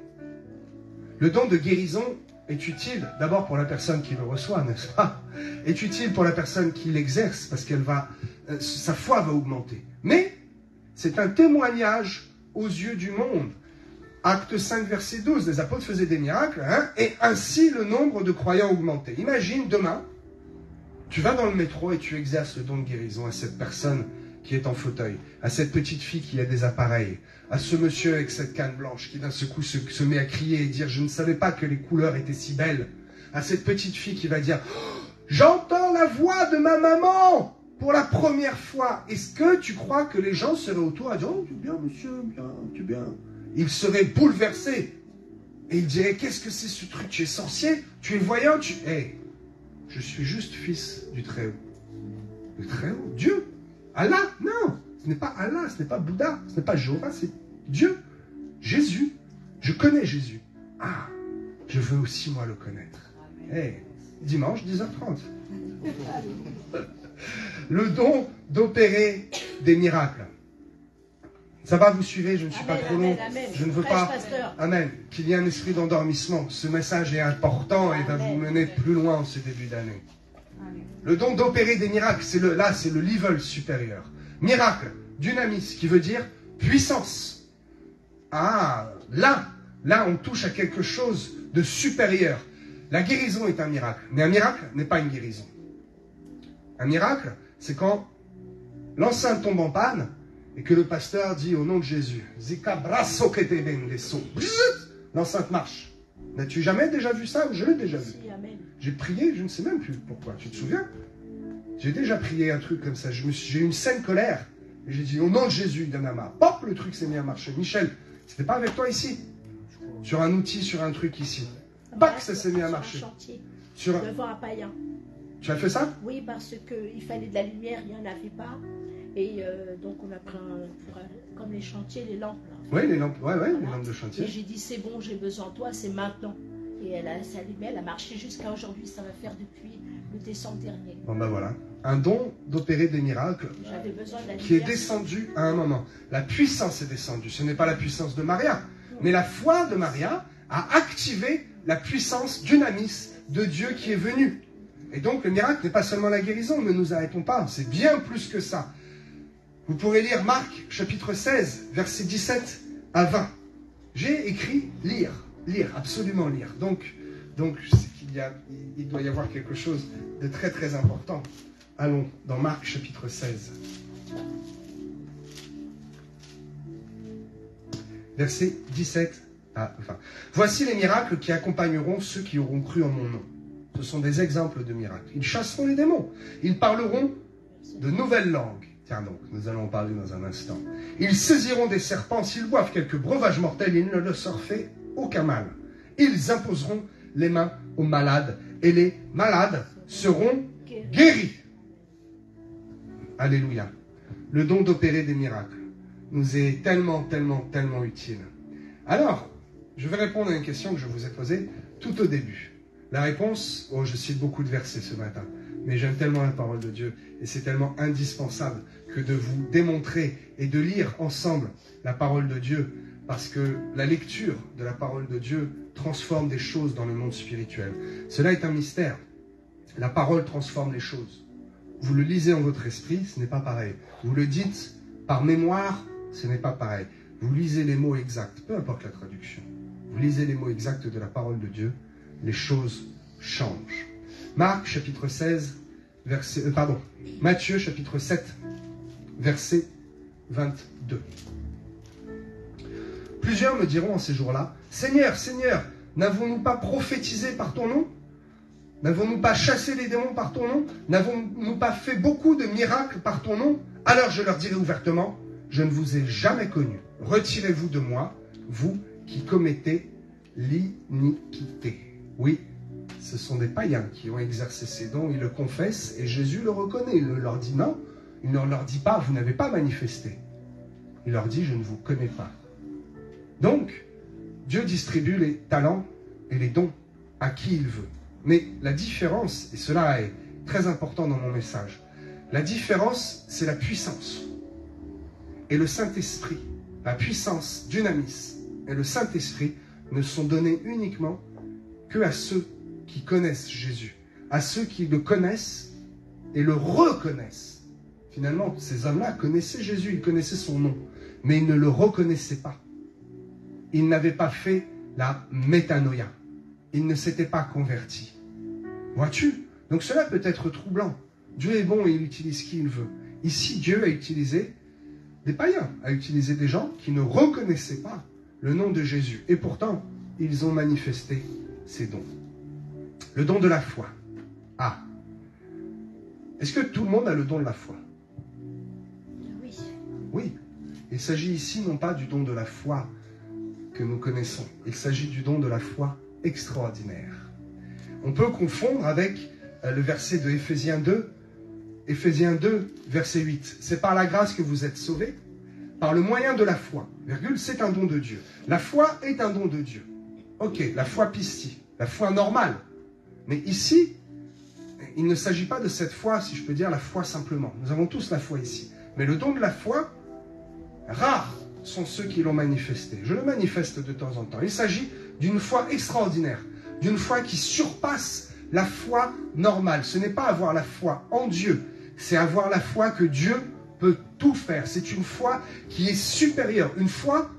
Le don de guérison est utile d'abord pour la personne qui le reçoit, n'est-ce pas? Est utile pour la personne qui l'exerce parce qu'elle va, sa foi va augmenter. Mais c'est un témoignage aux yeux du monde. Acte 5, verset 12, les apôtres faisaient des miracles, et ainsi le nombre de croyants augmentait. Imagine demain, tu vas dans le métro et tu exerces le don de guérison à cette personne qui est en fauteuil, à cette petite fille qui a des appareils, à ce monsieur avec cette canne blanche qui d'un seul coup se met à crier et dire « Je ne savais pas que les couleurs étaient si belles », à cette petite fille qui va dire oh, « J'entends la voix de ma maman !» pour la première fois. Est-ce que tu crois que les gens seraient autour à dire « Oh, tu es bien, monsieur, bien, tu es bien ?» Ils seraient bouleversés. Et ils diraient, qu'est-ce que c'est ce truc? Tu es sorcier? Tu es voyant? Hey, je suis juste fils du Très-Haut. Le Très-Haut? Dieu? Allah? Non, ce n'est pas Allah, ce n'est pas Bouddha, ce n'est pas Jéhovah, c'est Dieu. Jésus. Je connais Jésus. Ah, je veux aussi moi le connaître. Hey, dimanche, 10h30. Le don d'opérer des miracles. Ça va, vous suivez, je ne suis pas trop long. Je ne veux pas, amen, qu'il y ait un esprit d'endormissement. Ce message est important et va vous mener plus loin en ce début d'année. Le don d'opérer des miracles, c'est le level supérieur. Miracle, dynamis, qui veut dire puissance. Ah, là, on touche à quelque chose de supérieur. La guérison est un miracle, mais un miracle n'est pas une guérison. Un miracle, c'est quand l'enceinte tombe en panne, et que le pasteur dit au nom de Jésus, l'enceinte marche. N'as-tu jamais déjà vu ça? Je l'ai déjà vu. J'ai prié, je ne sais même plus pourquoi. Tu te souviens? J'ai déjà prié un truc comme ça. J'ai eu une saine colère. Et j'ai dit au nom de Jésus, Danama. Pop, le truc s'est mis à marcher. Michel, c'était pas avec toi ici? Sur un outil, sur un truc ici. Pac, ça s'est mis à marcher. Sur un chantier, devant un païen. Tu as fait ça? Oui, parce qu'il fallait de la lumière, il n'y en avait pas. Et donc on a pris comme les chantiers, les lampes. Là. Oui, les lampes, voilà. Les lampes de chantier. Et j'ai dit c'est bon, j'ai besoin de toi, c'est maintenant. Et elle s'est allumée, elle a marché jusqu'à aujourd'hui, ça va faire depuis le décembre dernier. Bon ben voilà, un don d'opérer des miracles qui est descendu à un moment. La puissance est descendue, ce n'est pas la puissance de Maria, mais la foi de Maria a activé la puissance dynamis de Dieu qui est venu. Et donc le miracle n'est pas seulement la guérison, ne nous arrêtons pas, c'est bien plus que ça. Vous pourrez lire Marc, chapitre 16, versets 17 à 20. J'ai écrit lire, absolument lire. Donc il doit y avoir quelque chose de très très important. Allons dans Marc, chapitre 16. Versets 17 à 20. Voici les miracles qui accompagneront ceux qui auront cru en mon nom. Ce sont des exemples de miracles. Ils chasseront les démons. Ils parleront de nouvelles langues. Tiens donc, nous allons en parler dans un instant. Ils saisiront des serpents, s'ils boivent quelques breuvages mortels, ils ne leur fait aucun mal. Ils imposeront les mains aux malades, et les malades seront guéris. Alléluia. Le don d'opérer des miracles nous est tellement, tellement, tellement utile. Alors, je vais répondre à une question que je vous ai posée tout au début. La réponse, je cite beaucoup de versets ce matin, mais j'aime tellement la parole de Dieu et c'est tellement indispensable que de vous démontrer et de lire ensemble la parole de Dieu parce que la lecture de la parole de Dieu transforme des choses dans le monde spirituel. Cela est un mystère. La parole transforme les choses. Vous le lisez en votre esprit, ce n'est pas pareil. Vous le dites par mémoire, ce n'est pas pareil. Vous lisez les mots exacts, peu importe la traduction. Vous lisez les mots exacts de la parole de Dieu, les choses changent. Marc chapitre 16, Matthieu chapitre 7, verset 22. Plusieurs me diront en ces jours-là, « Seigneur, Seigneur, n'avons-nous pas prophétisé par ton nom? N'avons-nous pas chassé les démons par ton nom? N'avons-nous pas fait beaucoup de miracles par ton nom? Alors je leur dirai ouvertement, je ne vous ai jamais connu. Retirez-vous de moi, vous qui commettez l'iniquité. » Oui, ce sont des païens qui ont exercé ces dons, ils le confessent et Jésus le reconnaît. Il leur dit non, il ne leur dit pas, vous n'avez pas manifesté. Il leur dit, je ne vous connais pas. Donc, Dieu distribue les talents et les dons à qui il veut. Mais la différence, et cela est très important dans mon message, la différence, c'est la puissance. Et le Saint-Esprit, la puissance, dunamis, et le Saint-Esprit ne sont donnés uniquement que à ceux qui connaissent Jésus, à ceux qui le connaissent et le reconnaissent. Finalement, ces hommes-là connaissaient Jésus, ils connaissaient son nom, mais ils ne le reconnaissaient pas. Ils n'avaient pas fait la métanoïa. Ils ne s'étaient pas convertis. Vois-tu? Donc cela peut être troublant. Dieu est bon et il utilise qui il veut. Ici, Dieu a utilisé des païens, a utilisé des gens qui ne reconnaissaient pas le nom de Jésus. Et pourtant, ils ont manifesté ces dons. Le don de la foi. Ah. Est-ce que tout le monde a le don de la foi? Oui. Oui. Il s'agit ici non pas du don de la foi que nous connaissons. Il s'agit du don de la foi extraordinaire. On peut confondre avec le verset de Éphésiens 2, verset 8. C'est par la grâce que vous êtes sauvés, par le moyen de la foi. Virgule, c'est un don de Dieu. La foi est un don de Dieu. Ok, la foi pistie, la foi normale. Mais ici, il ne s'agit pas de cette foi, si je peux dire, la foi simplement. Nous avons tous la foi ici. Mais le don de la foi, rares sont ceux qui l'ont manifesté. Je le manifeste de temps en temps. Il s'agit d'une foi extraordinaire, d'une foi qui surpasse la foi normale. Ce n'est pas avoir la foi en Dieu, c'est avoir la foi que Dieu peut tout faire. C'est une foi qui est supérieure, une foi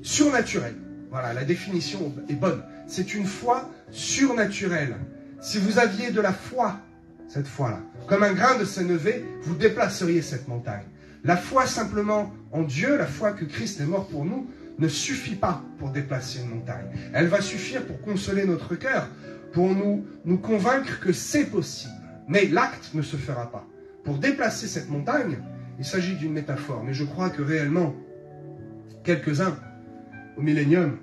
surnaturelle. Voilà, la définition est bonne. C'est une foi surnaturelle. Si vous aviez de la foi, cette foi-là, comme un grain de sénévé, vous déplaceriez cette montagne. La foi simplement en Dieu, la foi que Christ est mort pour nous, ne suffit pas pour déplacer une montagne. Elle va suffire pour consoler notre cœur, pour nous convaincre que c'est possible. Mais l'acte ne se fera pas. Pour déplacer cette montagne, il s'agit d'une métaphore. Mais je crois que réellement, quelques-uns, au millénium,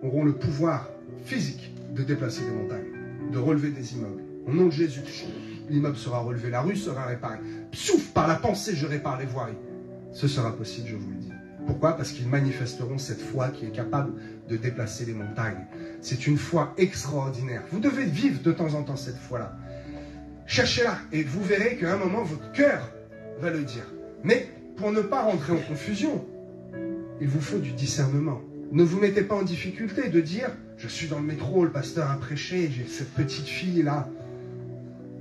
auront le pouvoir physique de déplacer des montagnes, de relever des immeubles. Au nom de Jésus, l'immeuble sera relevé, la rue sera réparée. Psouf, par la pensée, je répare les voiries. Ce sera possible, je vous le dis. Pourquoi? Parce qu'ils manifesteront cette foi qui est capable de déplacer les montagnes. C'est une foi extraordinaire. Vous devez vivre de temps en temps cette foi-là. Cherchez-la et vous verrez qu'à un moment, votre cœur va le dire. Mais pour ne pas rentrer en confusion, il vous faut du discernement. Ne vous mettez pas en difficulté de dire « Je suis dans le métro, le pasteur a prêché, j'ai cette petite fille-là. »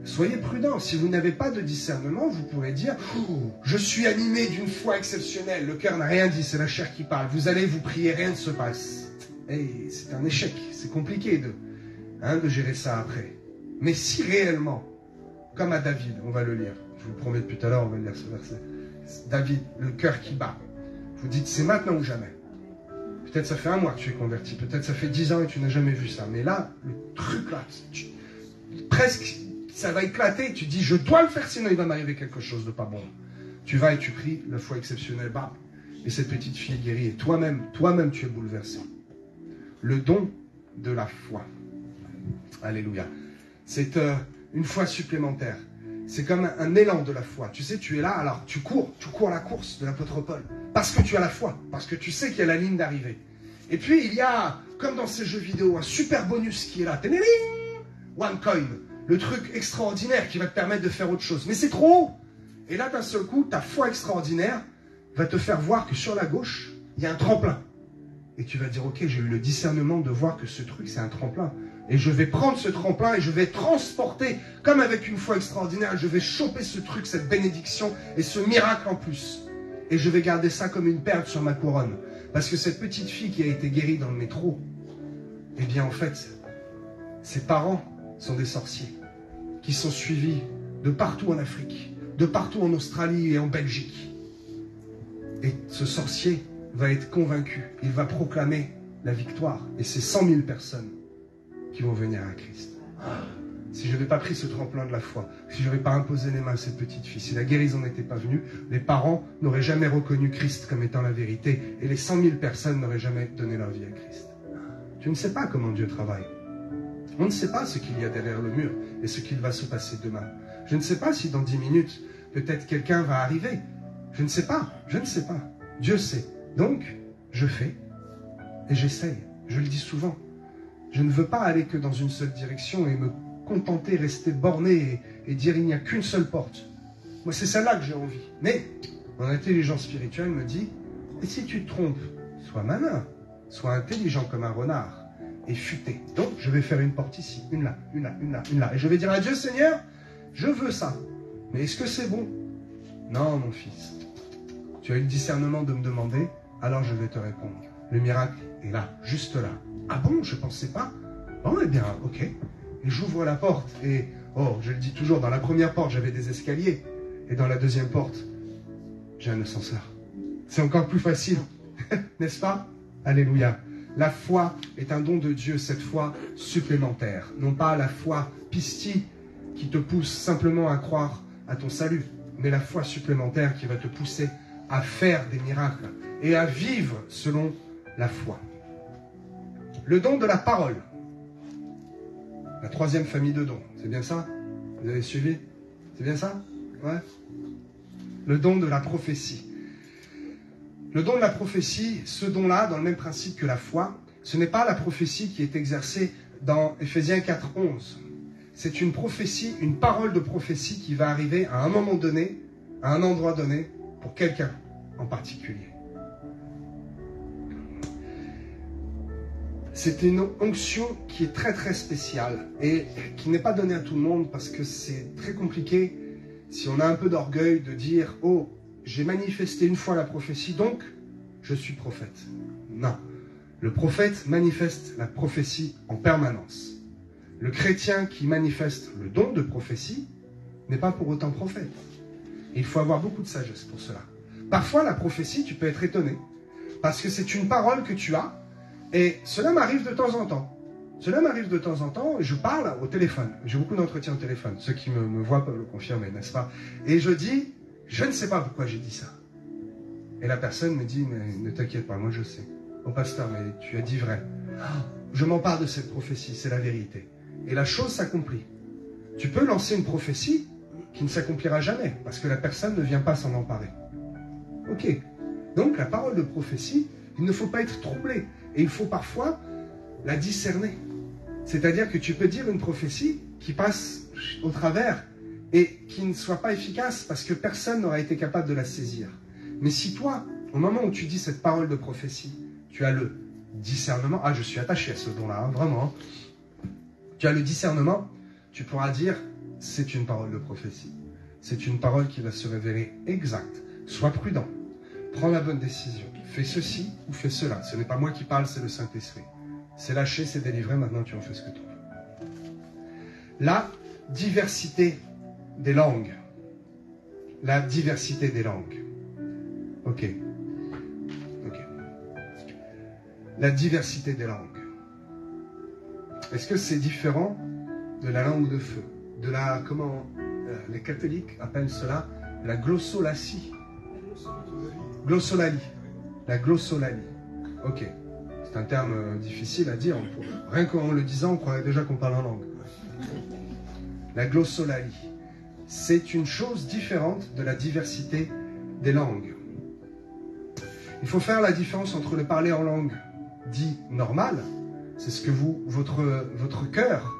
Soyez prudents. Si vous n'avez pas de discernement, vous pourrez dire « Je suis animé d'une foi exceptionnelle. » Le cœur n'a rien dit, c'est la chair qui parle. Vous allez vous prier, rien ne se passe. Et c'est un échec. C'est compliqué de gérer ça après. Mais si réellement, comme à David, on va le lire. Je vous le promets depuis tout à l'heure, on va lire ce verset. David, le cœur qui bat. Vous dites, c'est maintenant ou jamais. Peut-être ça fait 1 mois que tu es converti. Peut-être ça fait 10 ans et tu n'as jamais vu ça. Mais là, le truc là, presque, ça va éclater. Tu dis, je dois le faire, sinon il va m'arriver quelque chose de pas bon. Tu vas et tu pries, la foi exceptionnelle, bam. Et cette petite fille est guérie. Et toi-même, tu es bouleversé. Le don de la foi. Alléluia. C'est une foi supplémentaire. C'est comme un élan de la foi. Tu sais, tu es là, alors tu cours la course de l'apôtre Paul. Parce que tu as la foi, parce que tu sais qu'il y a la ligne d'arrivée. Et puis, il y a, comme dans ces jeux vidéo, un super bonus qui est là. Ténéling, one coin. Le truc extraordinaire qui va te permettre de faire autre chose. Mais c'est trop haut. Et là, d'un seul coup, ta foi extraordinaire va te faire voir que sur la gauche, il y a un tremplin. Et tu vas dire, ok, j'ai eu le discernement de voir que ce truc, c'est un tremplin. Et je vais prendre ce tremplin et je vais transporter, comme avec une foi extraordinaire, je vais choper ce truc, cette bénédiction et ce miracle en plus. Et je vais garder ça comme une perle sur ma couronne. Parce que cette petite fille qui a été guérie dans le métro, eh bien en fait, ses parents sont des sorciers qui sont suivis de partout en Afrique, de partout en Australie et en Belgique. Et ce sorcier va être convaincu, il va proclamer la victoire. Et c'est 100 000 personnes qui vont venir à Christ. Si je n'avais pas pris ce tremplin de la foi, si je n'avais pas imposé les mains à cette petite fille, si la guérison n'était pas venue, les parents n'auraient jamais reconnu Christ comme étant la vérité et les 100 000 personnes n'auraient jamais donné leur vie à Christ. Tu ne sais pas comment Dieu travaille. On ne sait pas ce qu'il y a derrière le mur et ce qu'il va se passer demain. Je ne sais pas si dans 10 minutes, peut-être quelqu'un va arriver. Je ne sais pas, je ne sais pas. Dieu sait. Donc, je fais et j'essaye. Je le dis souvent. Je ne veux pas aller que dans une seule direction et me contenter, rester borné et dire il n'y a qu'une seule porte. Moi, c'est celle-là que j'ai envie. Mais mon intelligence spirituelle me dit, et si tu te trompes, sois malin, sois intelligent comme un renard et futé. Donc, je vais faire une porte ici, une là, une là, une là, une là. Et je vais dire à Dieu, Seigneur, je veux ça. Mais est-ce que c'est bon? Non, mon fils. Tu as eu le discernement de me demander, alors je vais te répondre. Le miracle est là, juste là. Ah bon, je ne pensais pas. Bon, eh bien, ok. Et j'ouvre la porte et, oh, je le dis toujours, dans la première porte, j'avais des escaliers. Et dans la deuxième porte, j'ai un ascenseur. C'est encore plus facile, n'est-ce pas? Alléluia. La foi est un don de Dieu, cette foi supplémentaire. Non pas la foi pistie qui te pousse simplement à croire à ton salut, mais la foi supplémentaire qui va te pousser à faire des miracles et à vivre selon la foi. Le don de la parole. La troisième famille de dons. C'est bien ça? Vous avez suivi? C'est bien ça? Ouais. Le don de la prophétie. Le don de la prophétie, ce don-là, dans le même principe que la foi, ce n'est pas la prophétie qui est exercée dans Éphésiens 4:11. C'est une prophétie, une parole de prophétie qui va arriver à un moment donné, à un endroit donné, pour quelqu'un en particulier. C'est une onction qui est très très spéciale et qui n'est pas donnée à tout le monde parce que c'est très compliqué si on a un peu d'orgueil de dire « Oh, j'ai manifesté une fois la prophétie, donc je suis prophète. » Non. Le prophète manifeste la prophétie en permanence. Le chrétien qui manifeste le don de prophétie n'est pas pour autant prophète. Et il faut avoir beaucoup de sagesse pour cela. Parfois, la prophétie, tu peux être étonné parce que c'est une parole que tu as. Et cela m'arrive de temps en temps. Cela m'arrive de temps en temps, je parle au téléphone. J'ai beaucoup d'entretiens au téléphone. Ceux qui me voient peuvent le confirmer, n'est-ce pas? Et je dis, je ne sais pas pourquoi j'ai dit ça. Et la personne me dit, mais ne t'inquiète pas, moi je sais. Oh pasteur, mais tu as dit vrai. Je m'empare de cette prophétie, c'est la vérité. Et la chose s'accomplit. Tu peux lancer une prophétie qui ne s'accomplira jamais, parce que la personne ne vient pas s'en emparer. Ok. Donc la parole de prophétie, il ne faut pas être troublé. Et il faut parfois la discerner. C'est-à-dire que tu peux dire une prophétie qui passe au travers et qui ne soit pas efficace parce que personne n'aura été capable de la saisir. Mais si toi, au moment où tu dis cette parole de prophétie, tu as le discernement, ah je suis attaché à ce don-là, hein, vraiment, tu as le discernement, tu pourras dire c'est une parole de prophétie. C'est une parole qui va se révéler exacte. Sois prudent, prends la bonne décision. Fais ceci ou fais cela. Ce n'est pas moi qui parle, c'est le Saint-Esprit. C'est lâché, c'est délivré, maintenant tu en fais ce que tu veux. La diversité des langues. La diversité des langues. Ok. Ok. La diversité des langues. Est-ce que c'est différent de la langue de feu? De la, comment les catholiques appellent cela? La glossolalie. Glossolalie. La glossolalie. Ok. C'est un terme difficile à dire. Rien qu'en le disant, on croirait déjà qu'on parle en langue. La glossolalie. C'est une chose différente de la diversité des langues. Il faut faire la différence entre le parler en langue dit normale, c'est ce que votre cœur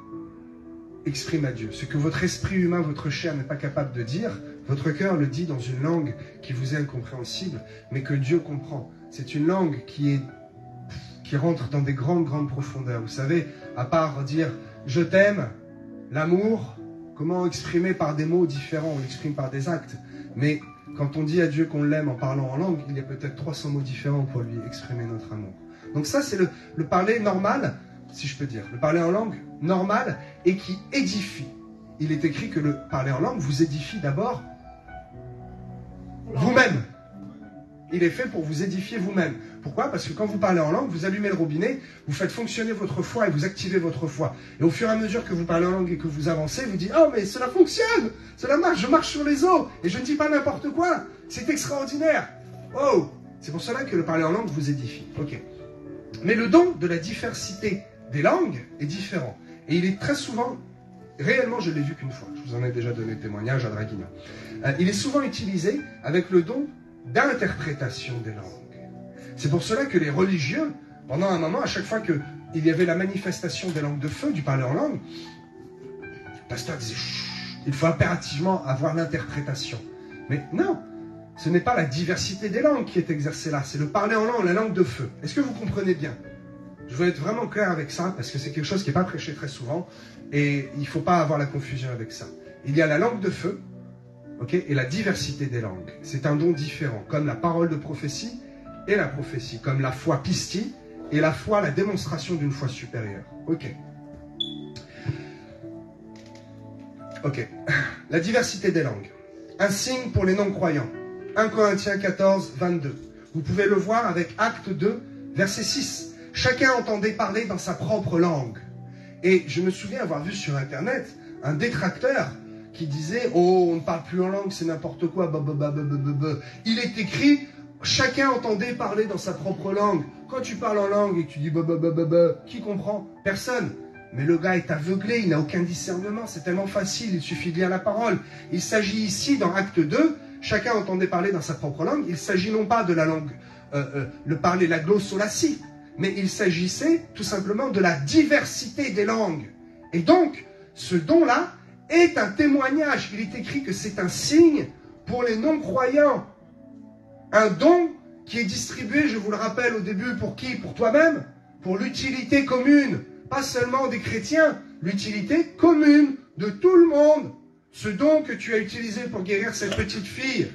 exprime à Dieu. Ce que votre esprit humain, votre chair n'est pas capable de dire, votre cœur le dit dans une langue qui vous est incompréhensible, mais que Dieu comprend. C'est une langue qui est qui rentre dans des grandes profondeurs. Vous savez, à part dire « je t'aime », l'amour, comment exprimer par des mots différents? On l'exprime par des actes. Mais quand on dit à Dieu qu'on l'aime en parlant en langue, il y a peut-être 300 mots différents pour lui exprimer notre amour. Donc ça, c'est le parler normal, si je peux dire. Le parler en langue normal et qui édifie. Il est écrit que le parler en langue vous édifie d'abord vous-même. Il est fait pour vous édifier vous-même. Pourquoi? Parce que quand vous parlez en langue, vous allumez le robinet, vous faites fonctionner votre foi et vous activez votre foi. Et au fur et à mesure que vous parlez en langue et que vous avancez, vous dites « Oh, mais cela fonctionne! Cela marche, je marche sur les eaux et je ne dis pas n'importe quoi! C'est extraordinaire! Oh !» C'est pour cela que le parler en langue vous édifie. Ok. Mais le don de la diversité des langues est différent. Et il est très souvent, réellement je l'ai vu qu'une fois, je vous en ai déjà donné témoignage à Draguignan. Il est souvent utilisé avec le don d'interprétation des langues. C'est pour cela que les religieux, pendant un moment, à chaque fois qu'il y avait la manifestation des langues de feu, du parler en langue, le pasteur disait « il faut impérativement avoir l'interprétation ». Mais non, ce n'est pas la diversité des langues qui est exercée là, c'est le parler en langue, la langue de feu. Est-ce que vous comprenez bien? Je veux être vraiment clair avec ça, parce que c'est quelque chose qui n'est pas prêché très souvent, et il ne faut pas avoir la confusion avec ça. Il y a la langue de feu, okay, et la diversité des langues. C'est un don différent, comme la parole de prophétie et la prophétie, comme la foi pistie et la foi, la démonstration d'une foi supérieure. Ok. Ok. La diversité des langues. Un signe pour les non-croyants. 1 Corinthiens 14, 22. Vous pouvez le voir avec Acte 2, verset 6. Chacun entendait parler dans sa propre langue. Et je me souviens avoir vu sur Internet un détracteur qui disait « Oh, on ne parle plus en langue, c'est n'importe quoi. » Il est écrit « Chacun entendait parler dans sa propre langue. » Quand tu parles en langue et que tu dis « qui comprend? Personne. » Mais le gars est aveuglé, il n'a aucun discernement, c'est tellement facile, il suffit de lire la parole. Il s'agit ici, dans Acte 2, chacun entendait parler dans sa propre langue. Il s'agit non pas de la langue, le parler, la glossolatie, mais il s'agissait tout simplement de la diversité des langues. Et donc, ce don-là est un témoignage. Il est écrit que c'est un signe pour les non-croyants. Un don qui est distribué, je vous le rappelle au début, pour qui? Pour toi-même, pour l'utilité commune. Pas seulement des chrétiens, l'utilité commune de tout le monde. Ce don que tu as utilisé pour guérir cette petite fille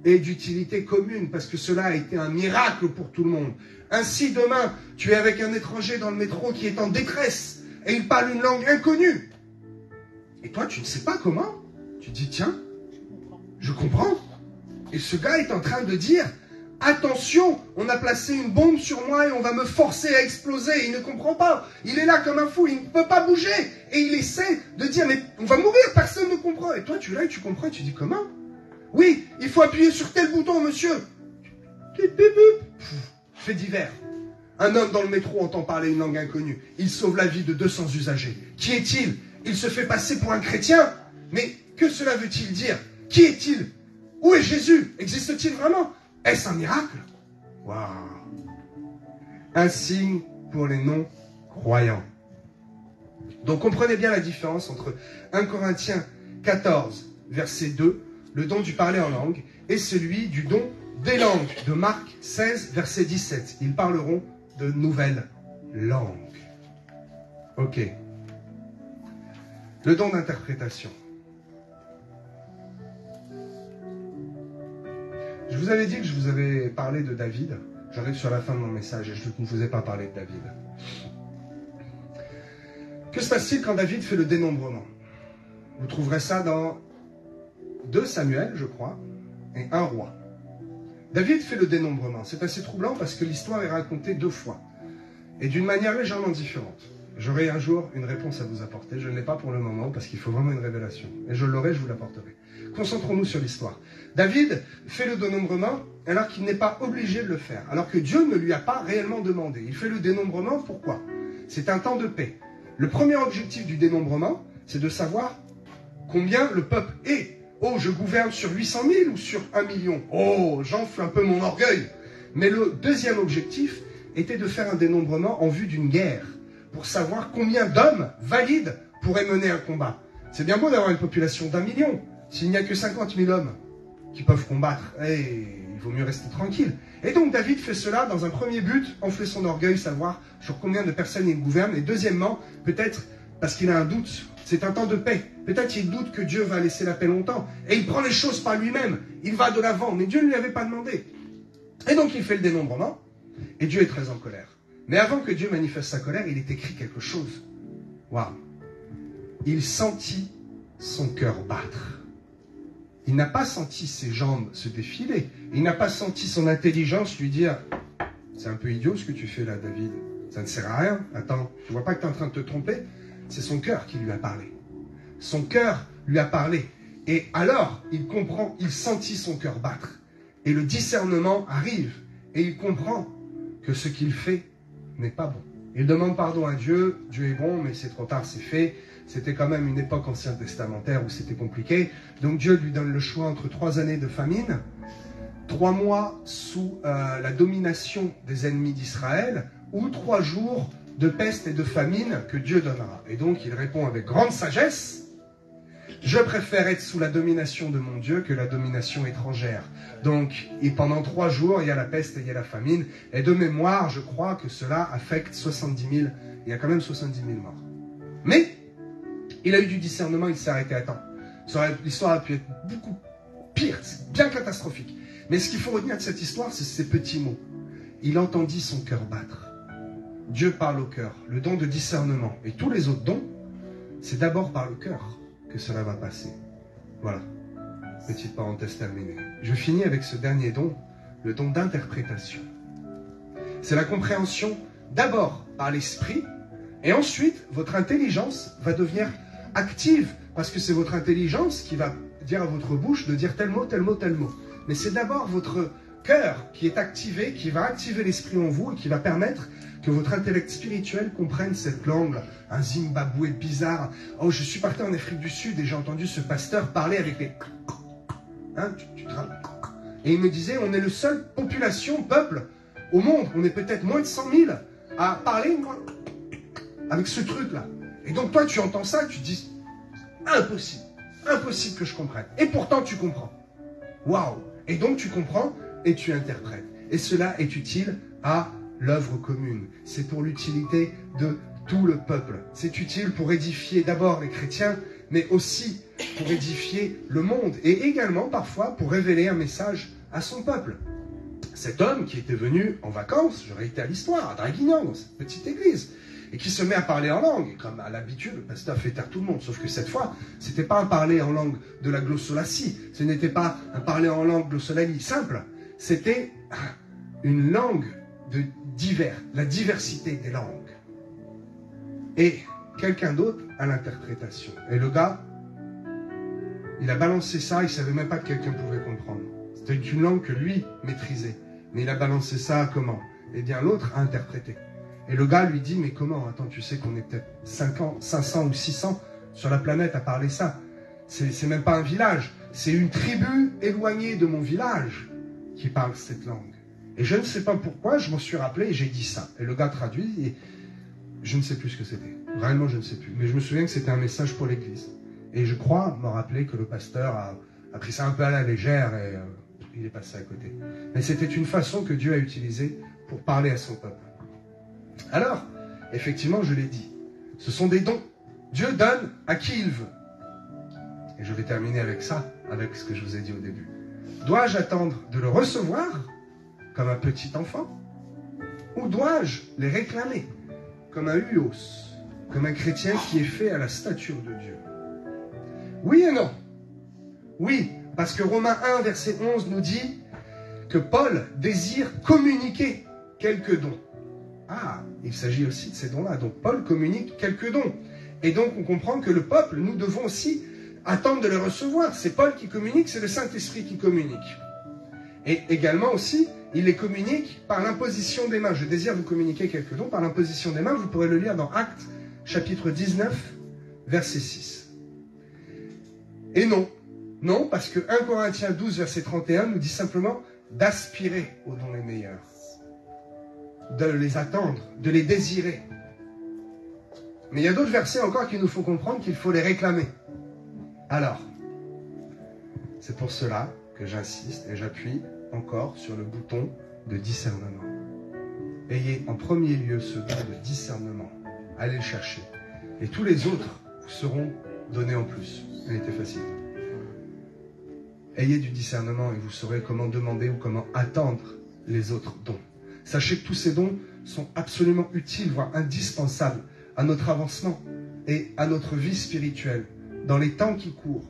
est d'utilité commune, parce que cela a été un miracle pour tout le monde. Ainsi, demain, tu es avec un étranger dans le métro qui est en détresse, et il parle une langue inconnue. Et toi, tu ne sais pas comment. Tu dis, tiens, je comprends. Et ce gars est en train de dire, attention, on a placé une bombe sur moi et on va me forcer à exploser. Il ne comprend pas. Il est là comme un fou, il ne peut pas bouger. Et il essaie de dire, mais on va mourir, personne ne comprend. Et toi, tu es là et tu comprends et tu dis, comment? Oui, il faut appuyer sur tel bouton, monsieur. Fait divers. Un homme dans le métro entend parler une langue inconnue. Il sauve la vie de 200 usagers. Qui est-il? Il se fait passer pour un chrétien. Mais que cela veut-il dire? Qui est-il? Où est Jésus? Existe-t-il vraiment? Est-ce un miracle? Waouh! Un signe pour les non-croyants. Donc comprenez bien la différence entre 1 Corinthiens 14, verset 2, le don du parler en langue, et celui du don des langues, de Marc 16, verset 17. Ils parleront de nouvelles langues. Ok. Le don d'interprétation. Je vous avais dit que je vous avais parlé de David. J'arrive sur la fin de mon message et je ne vous ai pas parlé de David. Que se passe-t-il quand David fait le dénombrement? Vous trouverez ça dans 2 Samuel, je crois, et 1 Roi. David fait le dénombrement. C'est assez troublant parce que l'histoire est racontée 2 fois. Et d'une manière légèrement différente. J'aurai un jour une réponse à vous apporter. Je ne l'ai pas pour le moment parce qu'il faut vraiment une révélation. Et je l'aurai, je vous l'apporterai. Concentrons-nous sur l'histoire. David fait le dénombrement alors qu'il n'est pas obligé de le faire. Alors que Dieu ne lui a pas réellement demandé. Il fait le dénombrement, pourquoi? C'est un temps de paix. Le premier objectif du dénombrement, c'est de savoir combien le peuple est. Oh, je gouverne sur 800 000 ou sur 1 million? Oh, j'enfle un peu mon orgueil. Mais le deuxième objectif était de faire un dénombrement en vue d'une guerre, pour savoir combien d'hommes valides pourraient mener un combat. C'est bien beau d'avoir une population d'1 million. S'il n'y a que 50 000 hommes qui peuvent combattre, il vaut mieux rester tranquille. Et donc David fait cela dans un premier but, enfler son orgueil, savoir sur combien de personnes il gouverne. Et deuxièmement, peut-être parce qu'il a un doute. C'est un temps de paix. Peut-être qu'il doute que Dieu va laisser la paix longtemps. Et il prend les choses par lui-même. Il va de l'avant. Mais Dieu ne lui avait pas demandé. Et donc il fait le dénombrement. Et Dieu est très en colère. Mais avant que Dieu manifeste sa colère, il est écrit quelque chose. Waouh! Il sentit son cœur battre. Il n'a pas senti ses jambes se défiler. Il n'a pas senti son intelligence lui dire « C'est un peu idiot ce que tu fais là, David. Ça ne sert à rien. Attends, tu vois pas que tu es en train de te tromper ?» C'est son cœur qui lui a parlé. Son cœur lui a parlé. Et alors, il comprend, il sentit son cœur battre. Et le discernement arrive. Et il comprend que ce qu'il fait n'est pas bon. Il demande pardon à Dieu. Dieu est bon, mais c'est trop tard, c'est fait. C'était quand même une époque ancienne testamentaire où c'était compliqué. Donc Dieu lui donne le choix entre 3 années de famine, 3 mois sous la domination des ennemis d'Israël, ou 3 jours de peste et de famine que Dieu donnera. Et donc il répond avec grande sagesse, je préfère être sous la domination de mon Dieu que la domination étrangère. Donc, et pendant 3 jours, il y a la peste et il y a la famine. Et de mémoire, je crois que cela affecte 70 000. Il y a quand même 70 000 morts. Mais, il a eu du discernement, il s'est arrêté à temps. L'histoire a pu être beaucoup pire, c'est bien catastrophique. Mais ce qu'il faut retenir de cette histoire, c'est ces petits mots. Il entendit son cœur battre. Dieu parle au cœur, le don de discernement. Et tous les autres dons, c'est d'abord par le cœur que cela va passer. Voilà, petite parenthèse terminée. Je finis avec ce dernier don, le don d'interprétation. C'est la compréhension d'abord par l'esprit, et ensuite votre intelligence va devenir active, parce que c'est votre intelligence qui va dire à votre bouche de dire tel mot, tel mot, tel mot. Mais c'est d'abord votre cœur qui est activé, qui va activer l'esprit en vous et qui va permettre que votre intellect spirituel comprenne cette langue, un Zimbabwe bizarre. Oh, je suis parti en Afrique du Sud et j'ai entendu ce pasteur parler avec les... Hein, et il me disait, on est le seul population, peuple, au monde, on est peut-être moins de 100 000 à parler avec ce truc-là. Et donc toi, tu entends ça, tu te dis, impossible, impossible que je comprenne. Et pourtant, tu comprends. Waouh! Et donc, tu comprends et tu interprètes. Et cela est utile à l'œuvre commune. C'est pour l'utilité de tout le peuple. C'est utile pour édifier d'abord les chrétiens, mais aussi pour édifier le monde. Et également, parfois, pour révéler un message à son peuple. Cet homme qui était venu en vacances, je réitère l'histoire, à Draguignan, dans cette petite église, et qui se met à parler en langue. Et comme à l'habitude, le pasteur fait taire tout le monde. Sauf que cette fois, ce n'était pas un parler en langue de la glossolalie. Ce n'était pas un parler en langue glossolalie simple. C'était une langue de divers, la diversité des langues. Et quelqu'un d'autre a l'interprétation. Et le gars, il a balancé ça, il ne savait même pas que quelqu'un pouvait comprendre. C'était une langue que lui maîtrisait. Mais il a balancé ça comment? Eh bien, l'autre a interprété. Et le gars lui dit, mais comment? Attends, tu sais qu'on est peut-être 500 ou 600 sur la planète à parler ça. C'est même pas un village. C'est une tribu éloignée de mon village qui parle cette langue. Et je ne sais pas pourquoi, je m'en suis rappelé et j'ai dit ça. Et le gars traduit et je ne sais plus ce que c'était. Vraiment, je ne sais plus. Mais je me souviens que c'était un message pour l'église. Et je crois me rappeler que le pasteur a pris ça un peu à la légère et il est passé à côté. Mais c'était une façon que Dieu a utilisée pour parler à son peuple. Alors, effectivement, je l'ai dit, ce sont des dons. Dieu donne à qui il veut. Et je vais terminer avec ça, avec ce que je vous ai dit au début. Dois-je attendre de le recevoir comme un petit enfant? Ou dois-je les réclamer comme un huios, comme un chrétien qui est fait à la stature de Dieu? Oui et non. Oui, parce que Romains 1, verset 11 nous dit que Paul désire communiquer quelques dons. Ah, il s'agit aussi de ces dons-là. Donc Paul communique quelques dons. Et donc on comprend que le peuple, nous devons aussi attendre de les recevoir. C'est Paul qui communique, c'est le Saint-Esprit qui communique. Et également aussi, il les communique par l'imposition des mains. Je désire vous communiquer quelques dons par l'imposition des mains. Vous pourrez le lire dans Actes, chapitre 19, verset 6. Et non. Non, parce que 1 Corinthiens 12, verset 31 nous dit simplement d'aspirer aux dons les meilleurs. De les attendre, de les désirer. Mais il y a d'autres versets encore qui nous font comprendre qu'il faut les réclamer. Alors, c'est pour cela que j'insiste et j'appuie encore sur le bouton de discernement. Ayez en premier lieu ce don de discernement. Allez le chercher. Et tous les autres vous seront donnés en plus. Elle était facile. Ayez du discernement et vous saurez comment demander ou comment attendre les autres dons. Sachez que tous ces dons sont absolument utiles, voire indispensables à notre avancement et à notre vie spirituelle. Dans les temps qui courent,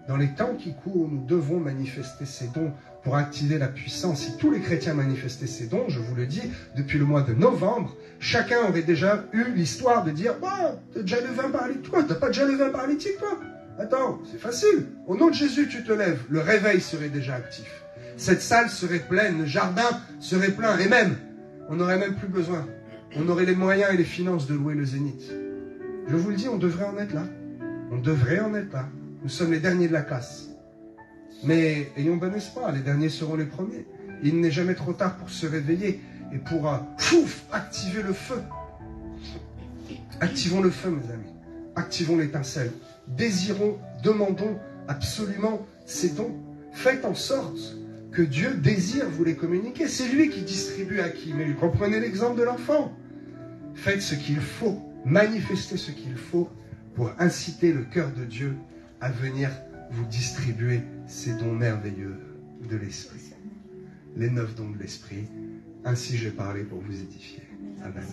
nous devons manifester ces dons pour activer la puissance. Si tous les chrétiens manifestaient ces dons, je vous le dis, depuis le mois de novembre, chacun aurait déjà eu l'histoire de dire « Oh, t'as déjà le vin paralytique, toi, t'as pas déjà le vin paralytique, toi ?» Attends, c'est facile. Au nom de Jésus, tu te lèves. Le réveil serait déjà actif. Cette salle serait pleine, le jardin serait plein. Et même, on n'aurait même plus besoin. On aurait les moyens et les finances de louer le Zénith. Je vous le dis, on devrait en être là. On devrait en être là. Nous sommes les derniers de la classe. Mais ayons bon espoir, les derniers seront les premiers. Il n'est jamais trop tard pour se réveiller et pour activer le feu. Activons le feu, mes amis. Activons l'étincelle. Désirons, demandons absolument ces dons. Faites en sorte que Dieu désire vous les communiquer. C'est lui qui distribue à qui. Mais reprenez l'exemple de l'enfant. Faites ce qu'il faut. Manifestez ce qu'il faut pour inciter le cœur de Dieu à venir vous distribuer ces dons merveilleux de l'Esprit. Les 9 dons de l'Esprit. Ainsi j'ai parlé pour vous édifier. Amen.